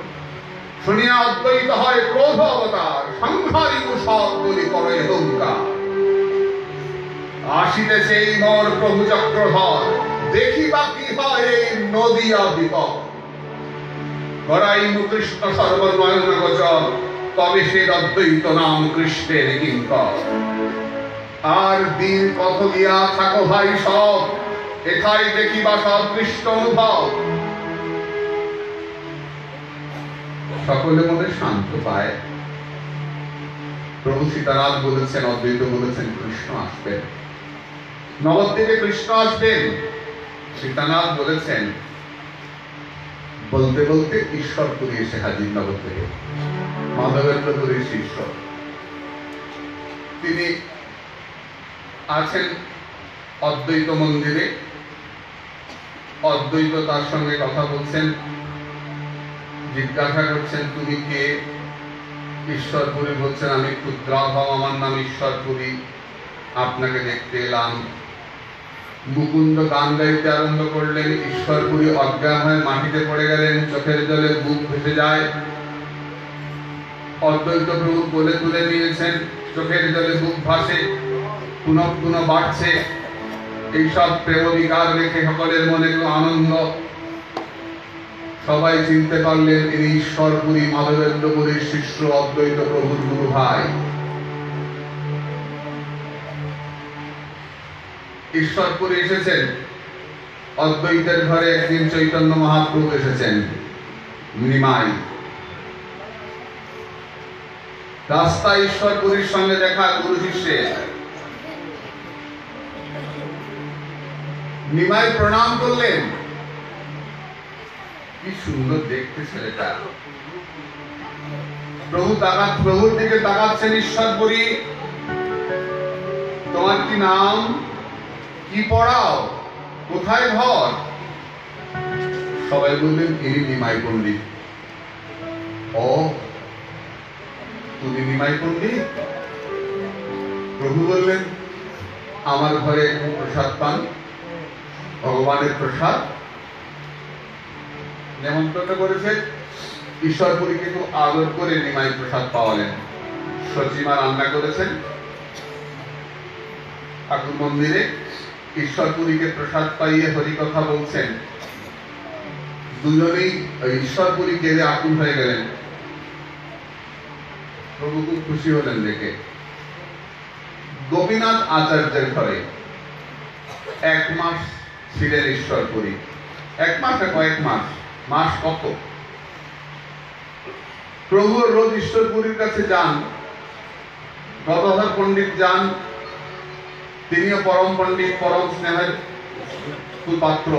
শুনিয়া অদ্বৈত হয় ক্রোধ অবতার, সংহারিব সব বলি করে অহংকার। আসিতেছে এই মোর প্রভু চক্রধর, দেখিবা কি হয় এই নদিয়া বিপদ। করাইমু কৃষ্ণ সর্বনয়ন গোচর, তবে সে অদ্বৈত নাম কৃষ্ণের কিঙ্কর। আর দিন কত গিয়া থাকো ভাই সব, এথায় দেখিবা সব কৃষ্ণ অনুভব। সকলের মধ্যে শান্ত পায়। প্রভু সীতারাম বলেছেন, অদ্বৈত বলেছেন কৃষ্ণ আসবেন, নবদ্বীপে কৃষ্ণ আসবেন। সীতানাথ বলেছেন, বলতে বলতে ঈশ্বরপুরী এসে হাজির নবদ্বীপে। মাধবেন্দ্রপুরী শিষ্য, তিনি আছেন অদ্বৈত মন্দিরে। অদ্বৈত তার সঙ্গে কথা বলছেন, জিজ্ঞাসা করছেন তুমি কে? ঈশ্বরপুরী বলছেন, আমি ক্ষুদ্রাভাব, আমার নাম ঈশ্বরপুরী, আপনাকে দেখতে এলাম। মুকুন্দ গান গাইতে আরম্ভ করলেন। ঈশ্বরপুরী অজ্ঞান হয়ে মাটিতে পড়ে গেলেন, চোখের জলে বুক ভেসে যায়। অদ্বৈত প্রভু বলে তুলে নিয়েছেন, চোখের জলে বুক ভাসে, পুনঃ পুনঃ বাড়ছে। এইসব প্রেম বিকার রেখে সকলের মনে আনন্দ। সবাই চিনতে পারলেন ইনি ঈশ্বরপুরী মাধবেন্দ্রপুরীর শিষ্য অদ্বৈত প্রভুর গুরু ভাই। ঈশ্বরপুরে এসেছেন, অদ্বৈতের ঘরে একদিন চৈতন্য মহাপ্রভু এসেছেন নিমাই। রাস্তায় ঈশ্বরপুরীর সঙ্গে দেখা গুরু শিষ্যের। নিমাই প্রণাম করলেন। কি সুন্দর দেখতে ছেলেটা। প্রভুর দিকে তাকাচ্ছেন ঈশ্বরপুরী। তোমার কি নাম, কি পড়াও, কোথায় ঘর? সবাই বললেন ইনি নিমাই পণ্ডিত। ও, তুমি নিমাই পণ্ডিত? প্রভু বললেন আমার ঘরে প্রসাদ পান, ভগবানের প্রসাদ। নেমন্ত্রণ করেছে ঈশ্বরপুরীকে খুব আদর করে নিমাই প্রসাদ পাওয়ালেন। সচিমা রান্না করেছেন ঠাকুর মন্দিরে। ঈশ্বরপুরীকে প্রসাদ পাইয়ে হরিকথা বলছেন। দুজনেই ঈশ্বরপুরী কেঁদে আকুল হয়ে গেলেন। প্রভু খুব খুশি হলেন দেখে। গোপীনাথ আচার্যের ঘরে 1 মাস ছিলেন ঈশ্বরপুরী। 1 মাস না কয়েক মাস, মাস কত। প্রভু রোজ ঈশ্বরপুরীর কাছে যান। গদাধর পণ্ডিত যান, তিনিও পরম পণ্ডিত, পরম স্নেহের সুপাত্র।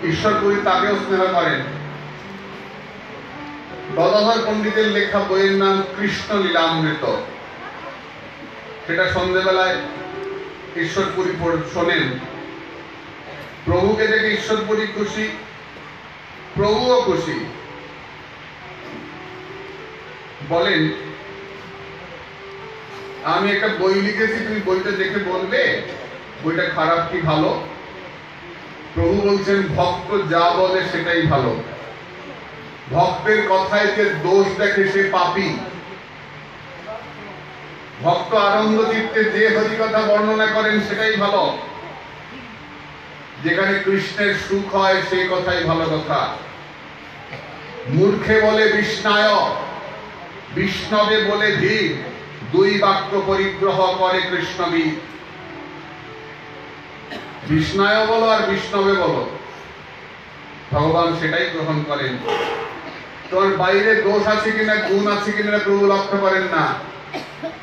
ঈশ্বরপুরী তাকেও স্নেহ করেন। গদাধর পণ্ডিতের লেখা বইয়ের নাম কৃষ্ণ লীলামৃত। সেটা সন্ধ্যেবেলায় ঈশ্বরপুরী শোনেন। প্রভুকে দেখে ঈশ্বরপুরী খুশি, প্রভুও খুশি। বলেন আমি একটা বই লিখেছি, তুমি বইটা দেখে বলবে বইটা খারাপ কি ভালো। প্রভু বলছেন ভক্ত যা বলে সেটাই ভালো। ভক্তের কথায় যে দোষ দেখে সে পাপী। ভক্ত আনন্দ চিত্তে যে হরি কথা বর্ণনা করেন সেটাই ভালো। যেখানে কৃষ্ণের সুখ হয় সেই কথাই ভালো কথা। মূর্খে বলে বিষ্ণায়, বিষ্ণবে বলে ধীর, 2 বাক্য পরিগ্রহ করে কৃষ্ণবীর। বিষ্ণায় বলো আর বিষ্ণবে বলো, ভগবান সেটাই গ্রহণ করেন। তোর বাইরে দোষ আছে কিনা, গুণ আছে কিনা প্রভু লক্ষ্য করেন না।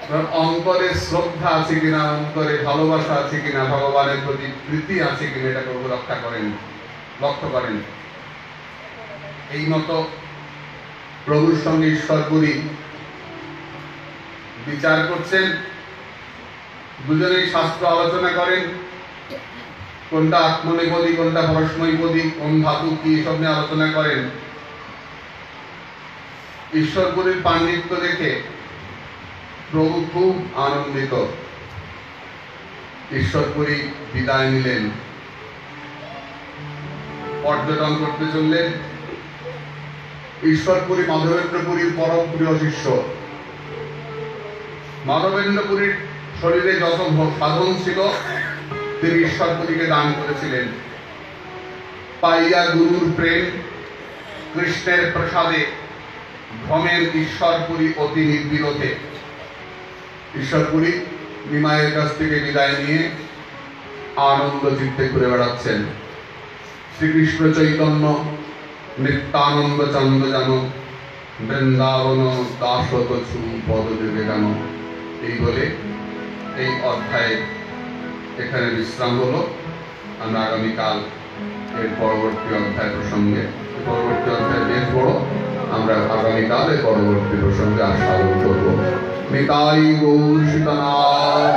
তোর অন্তরে শ্রদ্ধা আছে কিনা, অন্তরে ভালোবাসা আছে কিনা, ভগবানের প্রতি প্রীতি আছে কিনা, এটা প্রভু লক্ষ্য করেন। এই মতো প্রভুর সঙ্গে ঈশ্বরপুরী বিচার করছেন। দুজনেই শাস্ত্র আলোচনা করেন। কোনটা আত্মনেপদী, কোনটা পরস্মৈপদী, কোন ধাতু কি, এসব নিয়ে আলোচনা করেন। ঈশ্বরপুরীর পাণ্ডিত্য দেখে প্রভু খুব আনন্দিত। ঈশ্বরপুরী বিদায় নিলেন, পর্যটন করতে চললেন। ঈশ্বরপুরী মাধবেন্দ্রপুরীর পরম প্রিয় শিষ্য। মাধবেন্দ্রপুরীর শরীরে যত সাধন ছিল তিনি ঈশ্বরপুরীকে দান করেছিলেন। পাইয়া গুরুর প্রেম, কৃষ্ণের প্রসাদে ভ্রমের ঈশ্বরপুরী অতি নির্বিরোধে। ঈশ্বরপুরী নিমাইয়ের কাছ থেকে বিদায় নিয়ে আনন্দ চিত্তে ঘুরে বেড়াচ্ছেন। শ্রীকৃষ্ণ চৈতন্য নিত্যানন্দ চন্দ্র জান, বৃন্দাবন দাসত ছু পদদেবে গান। এই বলে এই অধ্যায়ে এখানে বিশ্রাম হলো। আমরা আগামীকাল এর পরবর্তী অধ্যায় প্রসঙ্গে, পরবর্তী অধ্যায় বেশ বড়, আমরা আগামীকাল এর পরবর্তী প্রসঙ্গে আস্বাদন করব। নিতাই গৌর সীতানাথ।